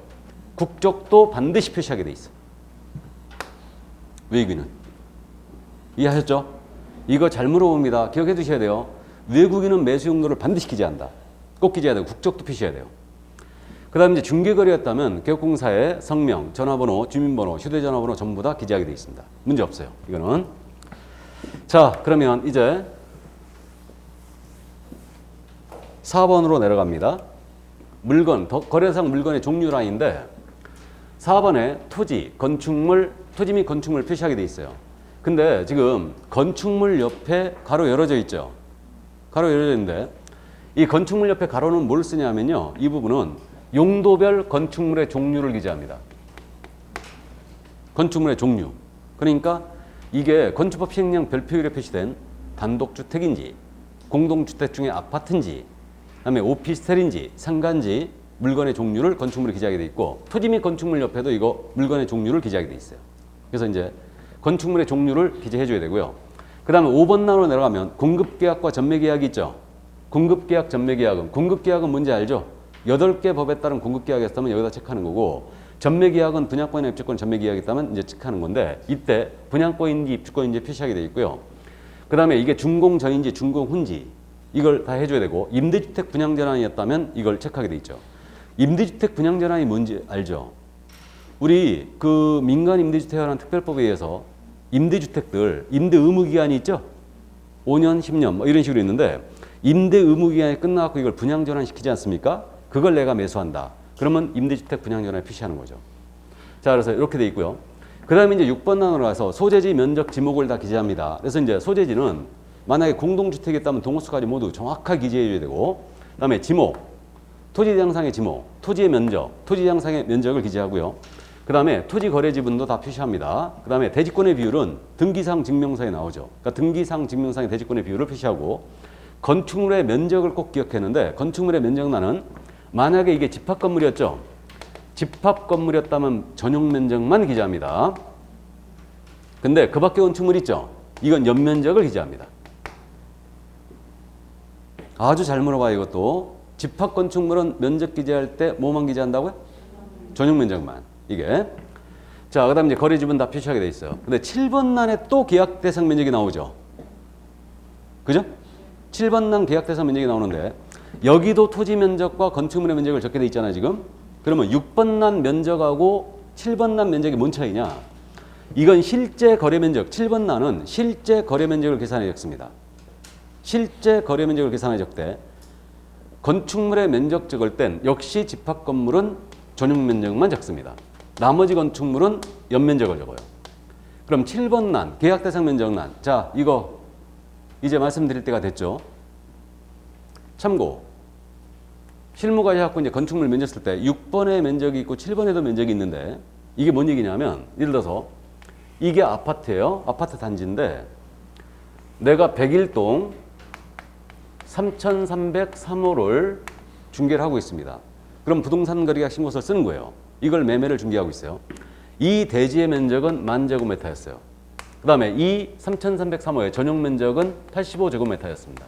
국적도 반드시 표시하게 돼 있어. 외국인은. 이해하셨죠? 이거 잘 물어봅니다. 기억해 두셔야 돼요. 외국인은 매수용도를 반드시 기재한다. 꼭 기재해야 되고 국적도 표시해야 돼요. 그 다음에 이제 중개거래였다면 개업공사의 성명, 전화번호, 주민번호, 휴대전화번호 전부 다 기재하게 되어 있습니다. 문제 없어요. 이거는. 자, 그러면 이제 4번으로 내려갑니다. 물건, 거래상 물건의 종류란인데 4번에 토지, 건축물, 토지 및 건축물 표시하게 되어 있어요. 근데 지금 건축물 옆에 가로 열어져 있죠. 가로 열어져 있는데 이 건축물 옆에 가로는 뭘 쓰냐면요. 이 부분은 용도별 건축물의 종류를 기재합니다. 건축물의 종류. 그러니까 이게 건축법 시행령 별표율에 표시된 단독주택인지 공동주택 중에 아파트인지 그다음에 오피스텔인지 상가인지 물건의 종류를 건축물에 기재하게 돼 있고 토지 및 건축물 옆에도 이거 물건의 종류를 기재하게 돼 있어요. 그래서 이제 건축물의 종류를 기재해 줘야 되고요. 그 다음에 5번 단으로 내려가면 공급계약과 전매계약이 있죠. 공급계약, 전매계약은 공급계약은 뭔지 알죠? 8개 법에 따른 공급계약이었다면 여기다 체크하는 거고 전매계약은 분양권이나 입주권 전매계약이 있다면 이제 체크하는 건데 이때 분양권인지 입주권인지 표시하게 돼 있고요. 그 다음에 이게 준공전인지 준공후인지 이걸 다 해줘야 되고 임대주택 분양전환이었다면 이걸 체크하게 돼 있죠. 임대주택 분양전환이 뭔지 알죠? 우리 그 민간 임대주택이라는 특별법에 의해서 임대주택들 임대 의무 기간이 있죠? 5년, 10년 뭐 이런 식으로 있는데 임대 의무 기간이 끝나고 이걸 분양전환 시키지 않습니까? 그걸 내가 매수한다. 그러면 임대주택 분양전환에 표시하는 거죠. 자, 그래서 이렇게 돼 있고요. 그 다음에 이제 6번 단으로 가서 소재지, 면적, 지목을 다 기재합니다. 그래서 이제 소재지는 만약에 공동주택이 있다면 동호수까지 모두 정확하게 기재해 줘야 되고 그 다음에 지목, 토지대장상의 지목, 토지의 면적, 토지대장상의 면적을 기재하고요. 그 다음에 토지 거래 지분도 다 표시합니다. 그 다음에 대지권의 비율은 등기상 증명서에 나오죠. 그러니까 등기상 증명상의 대지권의 비율을 표시하고 건축물의 면적을 꼭 기억했는데 건축물의 면적란은 만약에 이게 집합건물이었죠. 집합건물이었다면 전용 면적만 기재합니다. 근데 그 밖에 건축물 있죠. 이건 연면적을 기재합니다. 아주 잘 물어봐요 이것도. 집합건축물은 면적 기재할 때 뭐만 기재한다고요? 전용 면적만. 이게. 자, 그 다음 이제 거래지분 다 표시하게 돼 있어요. 근데 7번 난에 또 계약 대상 면적이 나오죠. 그죠? 7번 난 계약 대상 면적이 나오는데 여기도 토지 면적과 건축물의 면적을 적게 돼 있잖아요, 지금. 그러면 6번 난 면적하고 7번 난 면적이 뭔 차이냐? 이건 실제 거래 면적, 7번 난은 실제 거래 면적을 계산해 적습니다. 실제 거래 면적을 계산해 적대 건축물의 면적 적을 땐 역시 집합 건물은 전용 면적만 적습니다. 나머지 건축물은 연면적을 적어요. 그럼 7번 난, 계약 대상 면적 난. 자, 이거 이제 말씀드릴 때가 됐죠. 참고. 실무가 해갖고 이제 건축물 면적 쓸 때 6번에 면적이 있고 7번에도 면적이 있는데 이게 뭔 얘기냐면 예를 들어서 이게 아파트예요. 아파트 단지인데 내가 101동 3303호를 중개를 하고 있습니다. 그럼 부동산 거래계약 신고서를 쓰는 거예요. 이걸 매매를 중개하고 있어요. 이 대지의 면적은 10,000제곱미터였어요. 그 다음에 이 3303호의 전용 면적은 85제곱미터였습니다.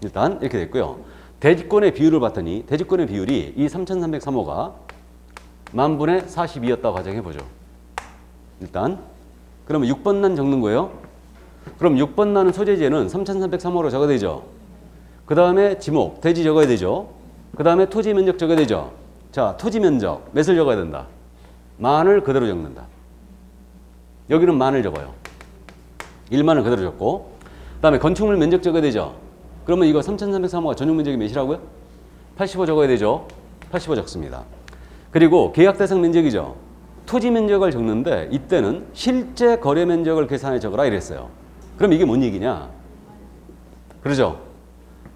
일단 이렇게 됐고요. 대지권의 비율을 봤더니 대지권의 비율이 이 3303호가 10,000분의 42였다고 가정해보죠. 일단 그러면 6번 난 적는 거예요. 그럼 6번 나는 소재지에는 3303호로 적어야 되죠. 그 다음에 지목, 대지 적어야 되죠. 그 다음에 토지 면적 적어야 되죠. 자, 토지 면적 몇을 적어야 된다. 10,000을 그대로 적는다. 여기는 10,000을 적어요. 10,000을 그대로 적고 그 다음에 건축물 면적 적어야 되죠. 그러면 이거 3303호가 전용 면적이 몇이라고요? 85 적어야 되죠. 85 적습니다. 그리고 계약 대상 면적이죠. 토지 면적을 적는데 이때는 실제 거래 면적을 계산해 적으라 이랬어요. 그럼 이게 뭔 얘기냐? 그러죠?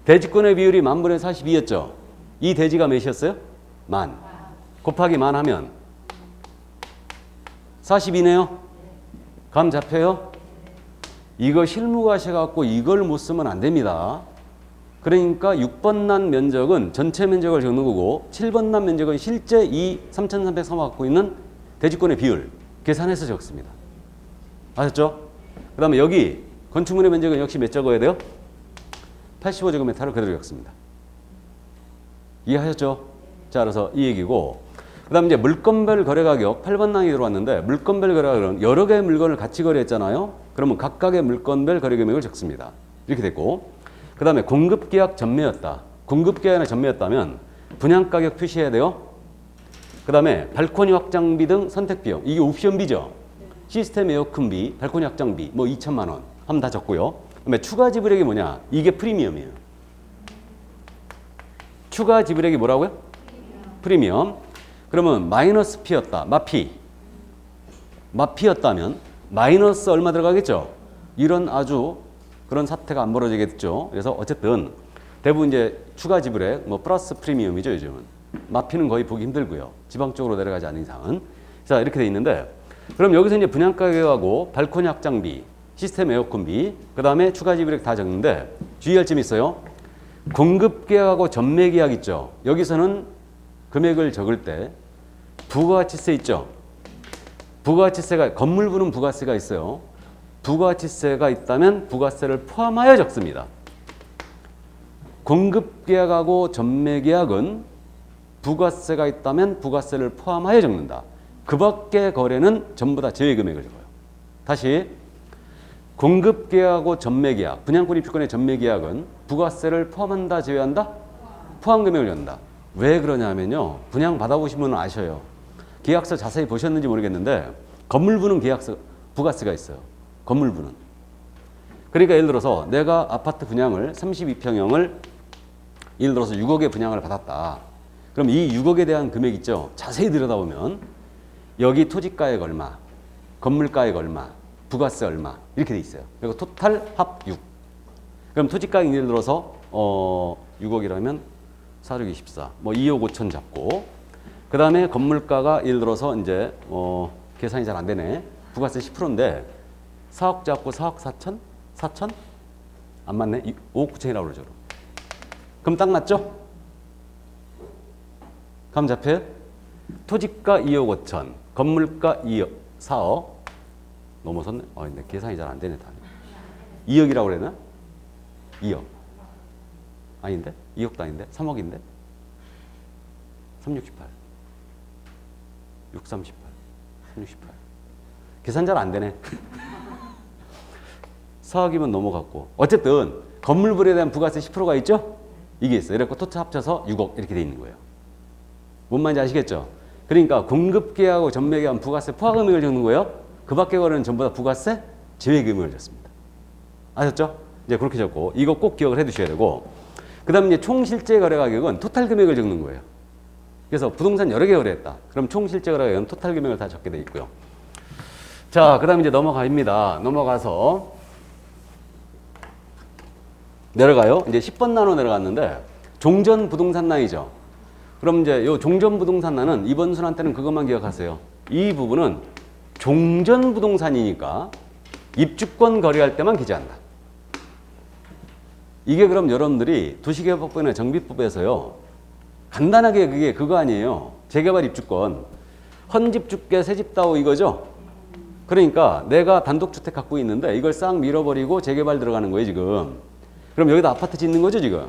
대지권의 비율이 10,000분의 42였죠. 이 대지가 몇이었어요? 10,000. 곱하기 10,000 하면 42네요. 감 잡혀요? 이거 실무가셔갖고 이걸 못 쓰면 안 됩니다. 그러니까 6번 난 면적은 전체 면적을 적는 거고 7번 난 면적은 실제 이 3303호 갖고 있는 대지권의 비율 계산해서 적습니다. 아셨죠? 그 다음에 여기 건축물의 면적은 역시 몇 적어야 돼요? 85제곱미터를 그대로 적습니다. 이해하셨죠? 자, 그래서 이 얘기고 그 다음 이제 물건별 거래가격 8번 낭이 들어왔는데 물건별 거래가격은 여러 개의 물건을 같이 거래했잖아요. 그러면 각각의 물건별 거래금액을 적습니다. 이렇게 됐고 그 다음에 공급계약 전매였다. 공급계약이나 전매였다면 분양가격 표시해야 돼요. 그 다음에 발코니 확장비 등 선택비용 이게 옵션비죠. 시스템 에어컨비, 발코니 확장비 뭐 2,000만 원 하면 다 적고요. 그 다음에 추가 지불액이 뭐냐? 이게 프리미엄이에요. 추가 지불액이 뭐라고요? 프리미엄. 그러면 마이너스 P였다. 마피였다면 마이너스 얼마 들어가겠죠? 이런 아주 그런 사태가 안 벌어지겠죠. 그래서 어쨌든 대부분 이제 추가 지불액 뭐 플러스 프리미엄이죠. 요즘은. 마피는 거의 보기 힘들고요. 지방 쪽으로 내려가지 않는 이상은. 자, 이렇게 돼 있는데 그럼 여기서 이제 분양가격하고 발코니 확장비, 시스템 에어컨비, 그 다음에 추가 지불액 다 적는데 주의할 점이 있어요. 공급계약하고 전매계약 있죠. 여기서는 금액을 적을 때 부가가치세 있죠. 부가가치세가 건물부는 부가세가 있어요. 부가가치세가 있다면 부가세를 포함하여 적습니다. 공급계약하고 전매계약은 부가세가 있다면 부가세를 포함하여 적는다. 그 밖의 거래는 전부 다 제외금액을 적어요. 다시 공급계약하고 전매계약, 분양권 입주권의 전매계약은 부가세를 포함한다, 제외한다? 포함금액을 적는다. 왜 그러냐면요. 분양 받아보신 분은 아셔요. 계약서 자세히 보셨는지 모르겠는데 건물부는 계약서 부가세가 있어요. 건물부는. 그러니까 예를 들어서 내가 아파트 분양을 32평형을 예를 들어서 6억에 분양을 받았다. 그럼 이 6억에 대한 금액 있죠. 자세히 들여다보면 여기 토지가액 얼마, 건물가액 얼마, 부가세 얼마 이렇게 돼 있어요. 그리고 토탈 합 6. 그럼 토지가액 예를 들어서 6억이라면 4, 6, 24, 뭐 2억 5천 잡고 그 다음에 건물가가 예를 들어서 이제 계산이 잘 안 되네. 부가세 10%인데 4억 잡고 4억 4천? 4천? 안 맞네. 5억 9천이라고 그러죠. 그럼 딱 맞죠? 감 잡혀요? 토지가 2억 5천, 건물가 2억, 4억 넘어섰네. 근데 계산이 잘 안 되네. 2억이라고 그랬나? 2억. 아닌데? 2억도 아닌데? 3억인데? 368. 638. 1068. 계산 잘 안 되네. 4억이면 넘어갔고. 어쨌든 건물물에 대한 부가세 10%가 있죠? 이게 있어요. 이래서 토탈 합쳐서 6억 이렇게 돼 있는 거예요. 뭔 말인지 아시겠죠? 그러니까 공급계약하고 전매계약 부가세 포함금액을 적는 거예요. 그 밖의 거래는 전부 다 부가세 제외금액을 적습니다. 아셨죠? 이제 그렇게 적고 이거 꼭 기억을 해 두셔야 되고 그 다음에 이제 총 실제 거래 가격은 토탈 금액을 적는 거예요. 그래서 부동산 여러 개 거래했다. 그럼 총 실제 거래 가격은 토탈 금액을 다 적게 돼 있고요. 자, 그 다음에 이제 넘어갑니다. 넘어가서 내려가요. 이제 10번 나눠 내려갔는데 종전 부동산난이죠. 그럼 이제 요 종전 부동산난은 이번 순환 때는 그것만 기억하세요. 이 부분은 종전 부동산이니까 입주권 거래할 때만 기재한다. 이게 그럼 여러분들이 도시개발법이나 정비법에서요. 간단하게 그게 그거 아니에요. 재개발 입주권. 헌집 줄게 새집 다오 이거죠. 그러니까 내가 단독주택 갖고 있는데 이걸 싹 밀어버리고 재개발 들어가는 거예요 지금. 그럼 여기다 아파트 짓는 거죠 지금.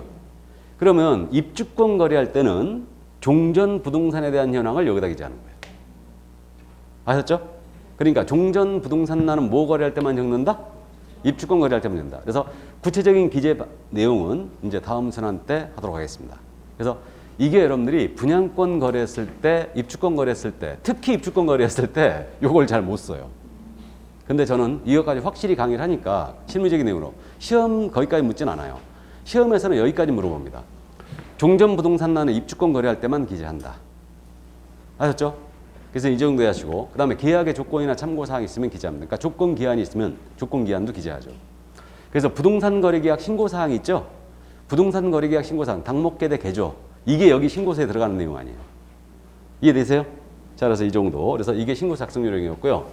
그러면 입주권 거래할 때는 종전 부동산에 대한 현황을 여기다 기재하는 거예요. 아셨죠? 그러니까 종전 부동산난은 뭐 거래할 때만 적는다? 입주권 거래할 때만 적는다. 그래서 구체적인 기재 내용은 이제 다음 순환 때 하도록 하겠습니다. 그래서 이게 여러분들이 분양권 거래했을 때, 입주권 거래했을 때, 특히 입주권 거래했을 때 요걸 잘 못 써요. 근데 저는 이것까지 확실히 강의를 하니까 실무적인 내용으로 시험 거기까지 묻진 않아요. 시험에서는 여기까지 물어봅니다. 종전 부동산난은 입주권 거래할 때만 기재한다. 아셨죠? 그래서 이 정도 하시고 그 다음에 계약의 조건이나 참고사항이 있으면 기재합니다. 그러니까 조건 기한이 있으면 조건 기한도 기재하죠. 그래서 부동산 거래계약 신고사항이 있죠. 부동산 거래계약 신고사항 당목계대 개조 이게 여기 신고서에 들어가는 내용 아니에요. 이해되세요? 자, 그래서 이 정도. 그래서 이게 신고 작성 요령이었고요.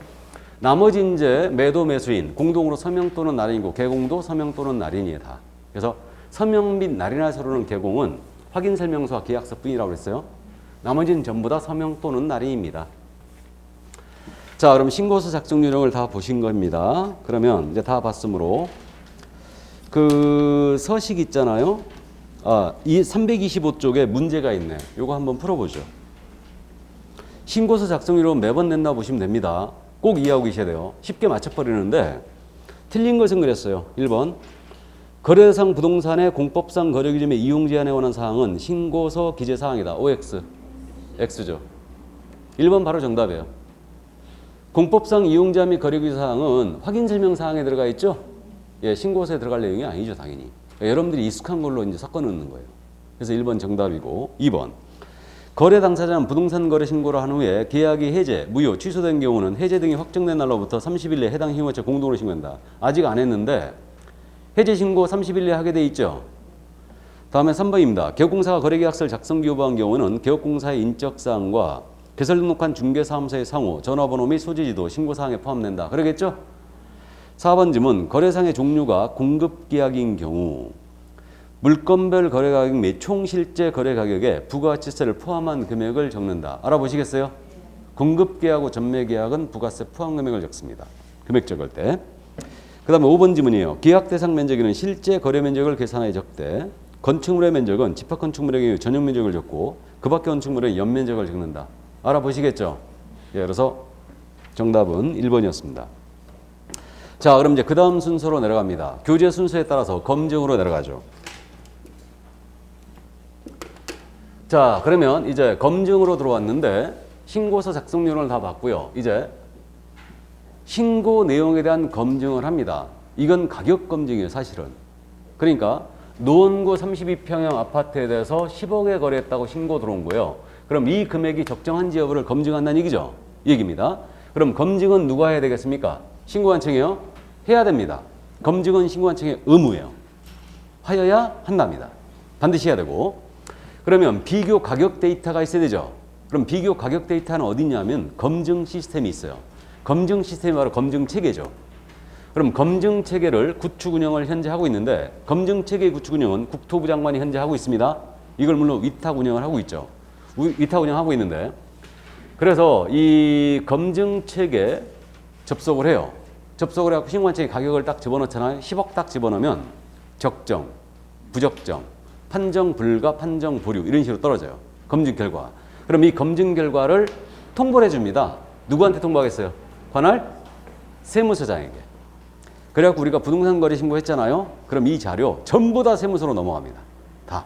나머지 이제 매도 매수인 공동으로 서명 또는 날인이고 개공도 서명 또는 날인이다. 그래서 서명 및 날인할 서류는 개공은 확인 설명서와 계약서뿐이라고 했어요. 나머지는 전부 다 서명 또는 날인입니다. 자, 그럼 신고서 작성 요령을 다 보신 겁니다. 그러면 이제 다 봤으므로 그 서식 있잖아요. 이 325쪽에 문제가 있네. 요거 한번 풀어보죠. 신고서 작성 요령 매번 낸다 보시면 됩니다. 꼭 이해하고 계셔야 돼요. 쉽게 맞춰버리는데 틀린 것은 그랬어요. 1번 거래대상 부동산의 공법상 거래 기준의 이용 제한에 관한 사항은 신고서 기재 사항이다. OX. X죠. 1번 바로 정답이에요. 공법상 이용자 및 거래 기준 사항은 확인 설명 사항에 들어가 있죠. 예, 신고서에 들어갈 내용이 아니죠, 당연히. 여러분들이 익숙한 걸로 이제 섞어 넣는 거예요. 그래서 1번 정답이고 2번 거래 당사자는 부동산 거래 신고를 한 후에 계약이 해제, 무효, 취소된 경우는 해제 등이 확정된 날로부터 30일 내에 해당 힘의체 공동으로 신고한다. 아직 안 했는데 해제 신고 30일 내에 하게 돼 있죠. 다음에 3번입니다. 개업공사가 거래계약서를 작성 교부한 경우는 개업공사의 인적사항과 개설 등록한 중개사무소의 상호, 전화번호 및 소지지도 신고사항에 포함된다. 그러겠죠? 4번 질문. 거래상의 종류가 공급계약인 경우 물건별 거래가격 및 총 실제 거래가격에 부가가치세를 포함한 금액을 적는다. 알아보시겠어요? 공급계약하고 전매계약은 부가세 포함 금액을 적습니다. 금액 적을 때. 그 다음에 5번 질문이에요. 계약 대상 면적에는 실제 거래 면적을 계산하여 적되 건축물의 면적은 집합건축물의 경우 전용 면적을 적고 그 밖의 건축물의 연면적을 적는다. 알아보시겠죠? 예, 그래서 정답은 1번이었습니다. 자, 그럼 이제 그 다음 순서로 내려갑니다. 교재 순서에 따라서 검증으로 내려가죠. 자, 그러면 이제 검증으로 들어왔는데 신고서 작성 요령을 다 봤고요. 이제 신고 내용에 대한 검증을 합니다. 이건 가격 검증이에요, 사실은. 그러니까 노원구 32평형 아파트에 대해서 10억에 거래했다고 신고 들어온 거예요. 그럼 이 금액이 적정한지 여부를 검증한다는 얘기죠. 이 얘기입니다. 그럼 검증은 누가 해야 되겠습니까? 신고관청이요? 해야 됩니다. 검증은 신고관청의 의무예요. 하여야 한답니다. 반드시 해야 되고. 그러면 비교 가격 데이터가 있어야 되죠. 그럼 비교 가격 데이터는 어디 있냐면 검증 시스템이 있어요. 검증 시스템이 바로 검증 체계죠. 그럼 검증 체계를 구축 운영을 현재 하고 있는데 검증 체계 구축 운영은 국토부 장관이 현재 하고 있습니다. 이걸 물론 위탁 운영을 하고 있죠. 위탁 운영하고 있는데 그래서 이 검증 체계 접속을 해요. 접속을 해서 신고관청에 가격을 딱 집어넣잖아요. 10억 딱 집어넣으면 적정, 부적정, 판정 불가, 판정 보류 이런 식으로 떨어져요. 검증 결과. 그럼 이 검증 결과를 통보를 해줍니다. 누구한테 통보하겠어요? 관할 세무서장에게. 그래갖고 우리가 부동산 거래 신고했잖아요. 그럼 이 자료 전부 다 세무서로 넘어갑니다. 다.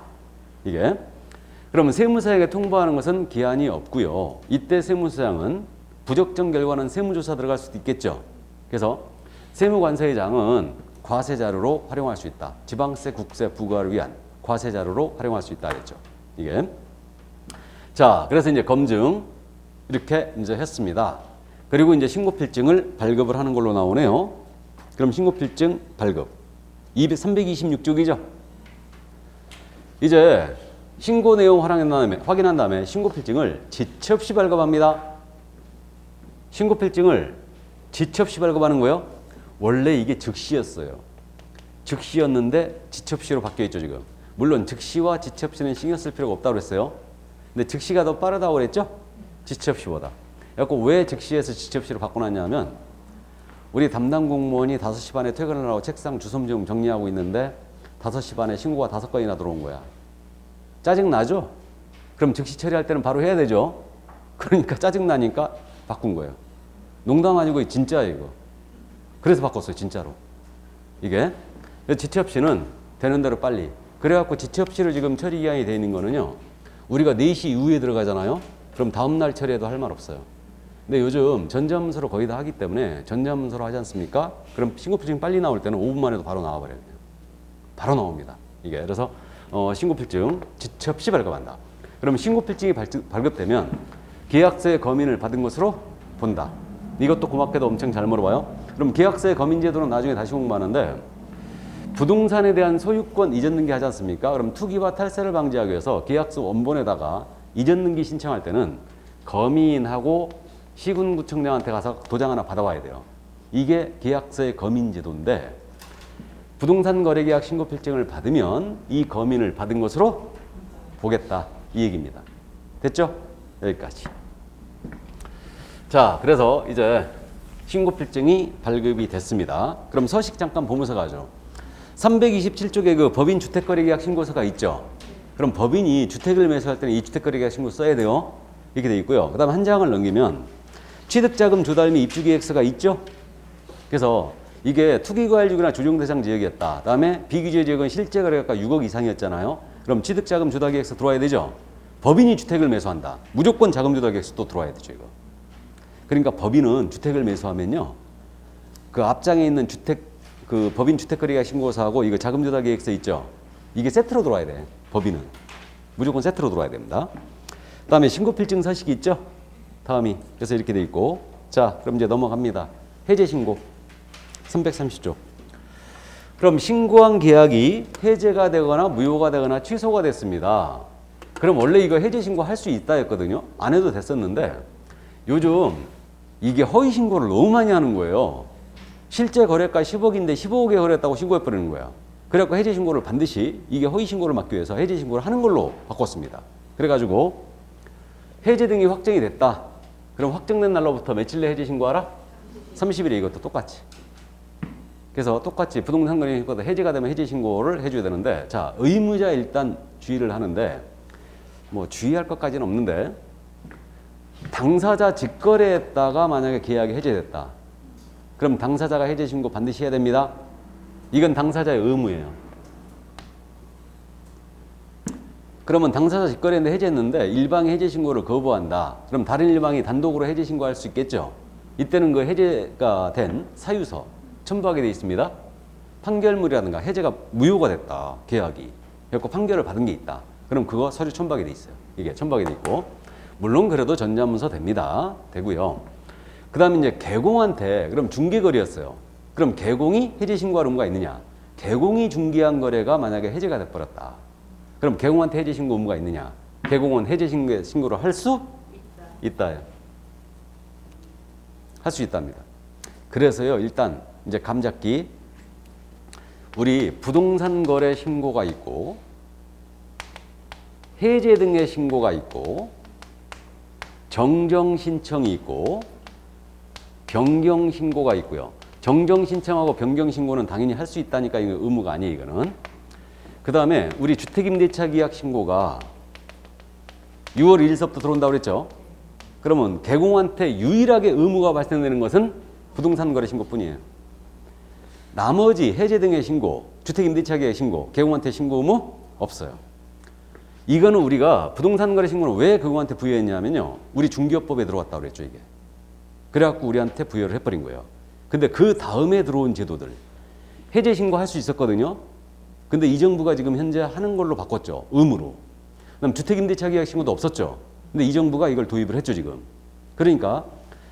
이게. 그러면 세무서에게 통보하는 것은 기한이 없고요. 이때 세무서장은 부적정 결과는 세무조사 들어갈 수도 있겠죠. 그래서 세무관세의장은 과세자료로 활용할 수 있다. 지방세, 국세 부과를 위한 과세자료로 활용할 수 있다 했죠. 이게. 자, 그래서 이제 검증 이렇게 이제 했습니다. 그리고 이제 신고필증을 발급을 하는 걸로 나오네요. 그럼 신고필증 발급. 326쪽이죠. 이제 신고 내용 확인한 다음에 신고필증을 지체 없이 발급합니다. 신고필증을 지체 없이 발급하는 거예요. 원래 이게 즉시였어요. 즉시였는데 지체 없이로 바뀌어 있죠, 지금. 물론 즉시와 지체 없이는 신경 쓸 필요가 없다고 그랬어요. 근데 즉시가 더 빠르다고 그랬죠? 지체 없이보다. 그래서 왜 즉시에서 지체 없이로 바꿔놨냐면 우리 담당 공무원이 5시 반에 퇴근을 하고 책상 주섬주섬 정리하고 있는데 5시 반에 신고가 5건이나 들어온 거야. 짜증나죠? 그럼 즉시 처리할 때는 바로 해야 되죠? 그러니까 짜증나니까 바꾼 거예요. 농담 아니고 진짜예요, 이거. 그래서 바꿨어요, 진짜로. 이게. 지체 없이는 되는 대로 빨리. 그래갖고 지체 없이로 지금 처리 기한이 되어 있는 거는요. 우리가 4시 이후에 들어가잖아요. 그럼 다음날 처리해도 할 말 없어요. 근데 요즘 전자문서로 거의 다 하기 때문에 전자문서로 하지 않습니까? 그럼 신고필증 빨리 나올 때는 5분 만에도 바로 나와버려요. 바로 나옵니다. 이게. 그래서 신고필증 지체 없이 발급한다. 그럼 신고필증이 발급되면 계약서의 검인을 받은 것으로 본다. 이것도 고맙게도 엄청 잘 물어봐요. 그럼 계약서의 검인 제도는 나중에 다시 공부하는데 부동산에 대한 소유권 이전 등기 하지 않습니까? 그럼 투기와 탈세를 방지하기 위해서 계약서 원본에다가 이전 등기 신청할 때는 검인하고 시군구청장한테 가서 도장 하나 받아와야 돼요. 이게 계약서의 검인 제도인데 부동산 거래계약 신고필증을 받으면 이 검인을 받은 것으로 보겠다. 이 얘기입니다. 됐죠? 여기까지. 자, 그래서 이제 신고필증이 발급이 됐습니다. 그럼 서식 잠깐 보면서 가죠. 327쪽에 그 법인 주택거래계약 신고서가 있죠. 그럼 법인이 주택을 매수할 때는 이 주택거래계약 신고서 써야 돼요. 이렇게 돼 있고요. 그 다음 한 장을 넘기면 취득자금 조달 및 입주계획서가 있죠. 그래서 이게 투기과열지구나 조정대상 지역이었다. 그 다음에 비규제 지역은 실제 거래가가 6억 이상이었잖아요. 그럼 취득자금 조달계획서 들어와야 되죠. 법인이 주택을 매수한다. 무조건 자금 조달계획서 또 들어와야 되죠, 이거. 그러니까 법인은 주택을 매수하면요. 그 앞장에 있는 그 법인 주택거래계약 신고서하고 이거 자금 조달 계획서 있죠. 이게 세트로 들어와야 돼. 법인은 무조건 세트로 들어와야 됩니다. 그다음에 신고필증 서식이 있죠. 다음이 그래서 이렇게 돼 있고. 자, 그럼 이제 넘어갑니다. 해제 신고 330조. 그럼 신고한 계약이 해제가 되거나 무효가 되거나 취소가 됐습니다. 그럼 원래 이거 해제 신고 할 수 있다 했거든요. 안 해도 됐었는데 요즘 이게 허위 신고를 너무 많이 하는 거예요. 실제 거래가 10억인데 15억에 거래했다고 신고해버리는 거야. 그래갖고 해제 신고를 반드시 이게 허위 신고를 막기 위해서 해제 신고를 하는 걸로 바꿨습니다. 그래가지고 해제 등이 확정이 됐다. 그럼 확정된 날로부터 며칠 내 해제 신고하라? 30일에 이것도 똑같이. 그래서 똑같이 부동산 거래 신고도 해제가 되면 해제 신고를 해줘야 되는데 자, 의무자 일단 주의를 하는데 뭐 주의할 것까지는 없는데 당사자 직거래했다가 만약에 계약이 해제됐다. 그럼 당사자가 해제 신고 반드시 해야 됩니다. 이건 당사자의 의무예요. 그러면 당사자 직거래인데 해제했는데 일방이 해제 신고를 거부한다. 그럼 다른 일방이 단독으로 해제 신고할 수 있겠죠. 이때는 그 해제가 된 사유서 첨부하게 되어 있습니다. 판결물이라든가 해제가 무효가 됐다. 계약이. 그래서 판결을 받은 게 있다. 그럼 그거 서류 첨부하게 되어 있어요. 이게 첨부하게 되어 있고. 물론 그래도 전자문서 됩니다. 되고요. 그 다음에 이제 개공한테 그럼 중개거래였어요. 그럼 개공이 해제 신고할 의무가 있느냐? 개공이 중개한 거래가 만약에 해제가 돼버렸다. 그럼 개공한테 해제 신고 의무가 있느냐? 개공은 해제 신고를 할 수 있다. 할 수 있답니다. 그래서요, 일단 이제 감 잡기. 우리 부동산 거래 신고가 있고 해제 등의 신고가 있고 정정 신청이 있고 변경 신고가 있고요. 정정 신청하고 변경 신고는 당연히 할 수 있다니까 이거 의무가 아니에요, 이거는. 그 다음에 우리 주택임대차 계약 신고가 6월 1일서부터 들어온다고 그랬죠. 그러면 개공한테 유일하게 의무가 발생되는 것은 부동산 거래 신고뿐이에요. 나머지 해제 등의 신고, 주택임대차계의 신고, 개공한테 신고 의무 없어요. 이거는 우리가 부동산 거래 신고는 왜 개공한테 부여했냐면요. 우리 중개업법에 들어왔다고 그랬죠, 이게. 그래갖고 우리한테 부여를 해버린 거예요. 근데 그 다음에 들어온 제도들, 해제 신고할 수 있었거든요. 근데 이 정부가 지금 현재 하는 걸로 바꿨죠. 의무로. 그다음 주택임대차 계약 신고도 없었죠. 근데 이 정부가 이걸 도입을 했죠, 지금. 그러니까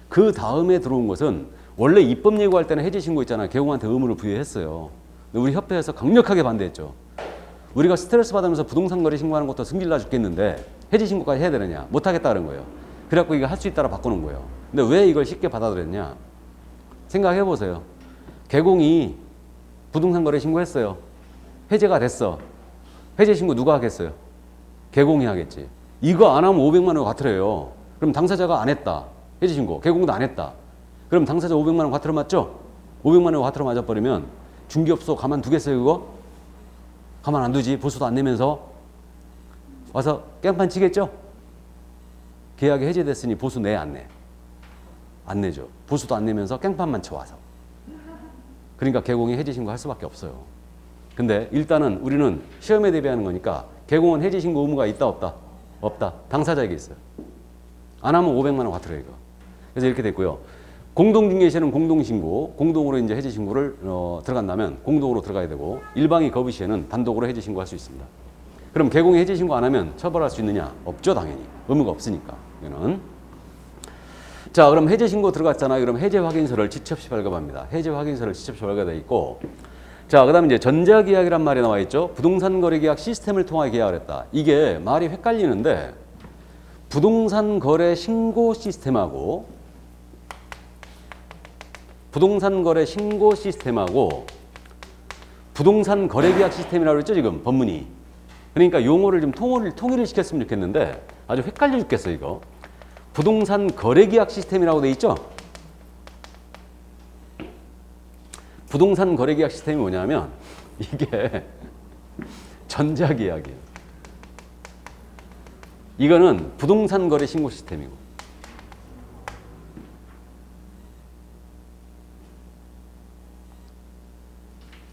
그 다음에 들어온 것은 원래 입법 예고할 때는 해제 신고 있잖아요. 개공한테 의무를 부여했어요. 근데 우리 협회에서 강력하게 반대했죠. 우리가 스트레스 받으면서 부동산 거래 신고하는 것도 승질나 죽겠는데 해지 신고까지 해야 되느냐? 못 하겠다 그런 거예요. 그래갖고 이거 할 수 있다라 바꾸는 거예요. 근데 왜 이걸 쉽게 받아들였냐? 생각해 보세요. 개공이 부동산 거래 신고했어요. 해제가 됐어. 해제 신고 누가 하겠어요? 개공이 하겠지. 이거 안 하면 500만 원 과태료예요. 그럼 당사자가 안 했다. 해제 신고. 개공도 안 했다. 그럼 당사자 500만 원 과태료 맞죠? 500만 원 과태료 맞아버리면 중개업소 가만두겠어요, 그거? 가만 안 두지. 보수도 안 내면서 와서 깽판 치겠죠? 계약이 해제됐으니 보수 내, 안 내? 안 내죠. 보수도 안 내면서 깽판만 쳐와서. 그러니까 개공이 해제 신고할 수밖에 없어요. 근데 일단은 우리는 시험에 대비하는 거니까 개공은 해제 신고 의무가 있다, 없다? 없다. 당사자에게 있어요. 안 하면 500만 원 과태료 이거. 그래서 이렇게 됐고요. 공동중개시에는 공동신고, 공동으로 이제 해제 신고를 들어간다면 공동으로 들어가야 되고, 일방이 거부 시에는 단독으로 해제 신고할 수 있습니다. 그럼 개공이 해제 신고 안 하면 처벌할 수 있느냐? 없죠, 당연히. 의무가 없으니까. 이거는. 자, 그럼 해제 신고 들어갔잖아요. 그럼 해제 확인서를 지첩시 발급합니다. 해제 확인서를 지첩시 발급돼 있고, 자, 그다음에 이제 전자계약이란 말이 나와 있죠. 부동산 거래 계약 시스템을 통하여 계약을 했다. 이게 말이 헷갈리는데 부동산 거래 신고 시스템하고 부동산 거래 신고 시스템하고 부동산 거래 계약 시스템이라고 그랬죠, 지금 법문이. 그러니까 용어를 좀 통일을 시켰으면 좋겠는데 아주 헷갈려 죽겠어, 이거. 부동산 거래 계약 시스템이라고 돼 있죠? 부동산 거래 계약 시스템이 뭐냐면 이게 전자계약이에요. 이거는 부동산 거래 신고 시스템이고.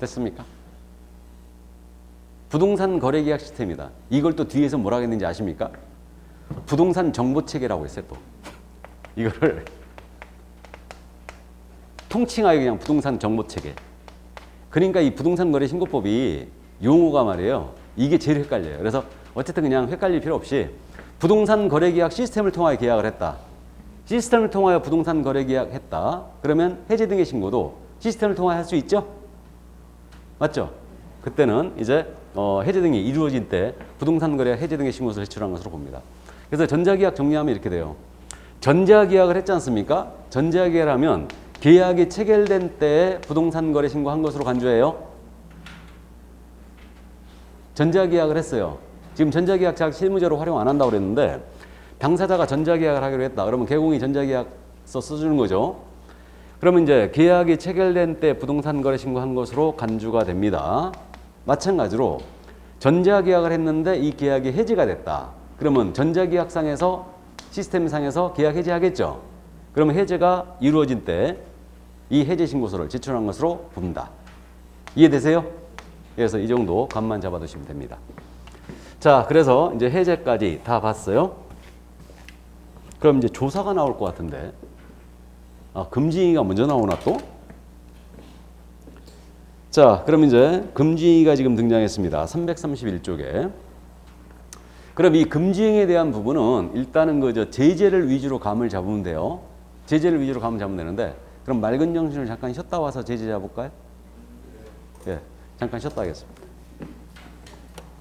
됐습니까? 부동산 거래 계약 시스템이다. 이걸 또 뒤에서 뭐라고 했는지 아십니까? 부동산 정보 체계라고 했어요, 또. 이거를 통칭하여 그냥 부동산 정보 체계. 그러니까 이 부동산 거래 신고법이 용어가 말이에요. 이게 제일 헷갈려요. 그래서 어쨌든 그냥 헷갈릴 필요 없이 부동산 거래 계약 시스템을 통하여 계약을 했다. 시스템을 통하여 부동산 거래 계약했다. 그러면 해제 등의 신고도 시스템을 통하여 할 수 있죠? 맞죠? 그때는 이제 해제 등이 이루어진 때 부동산 거래 해제 등의 신고서를 제출한 것으로 봅니다. 그래서 전자계약 정리하면 이렇게 돼요. 전자계약을 했지 않습니까? 전자계약을 하면 계약이 체결된 때에 부동산 거래 신고한 것으로 간주해요. 전자계약을 했어요. 지금 전자계약 자격 실무제로 활용 안 한다고 그랬는데 당사자가 전자계약을 하기로 했다. 그러면 개공이 전자계약서 써주는 거죠. 그러면 이제 계약이 체결된 때 부동산 거래 신고한 것으로 간주가 됩니다. 마찬가지로 전자계약을 했는데 이 계약이 해지가 됐다. 그러면 전자계약상에서 시스템상에서 계약 해지하겠죠. 그러면 해제가 이루어진 때 이 해제 신고서를 제출한 것으로 봅니다. 이해되세요? 그래서 이 정도 감만 잡아두시면 됩니다. 자, 그래서 이제 해제까지 다 봤어요. 그럼 이제 조사가 나올 것 같은데, 금지행위가 먼저 나오나 또? 자, 그럼 이제 금지행위가 지금 등장했습니다. 331쪽에. 그럼 이 금지행위에 대한 부분은 일단은 제재를 위주로 감을 잡으면 돼요. 제재를 위주로 감을 잡으면 되는데, 그럼 맑은 정신을 잠깐 쉬었다 와서 제재 잡을까요? 예, 잠깐 쉬었다 하겠습니다.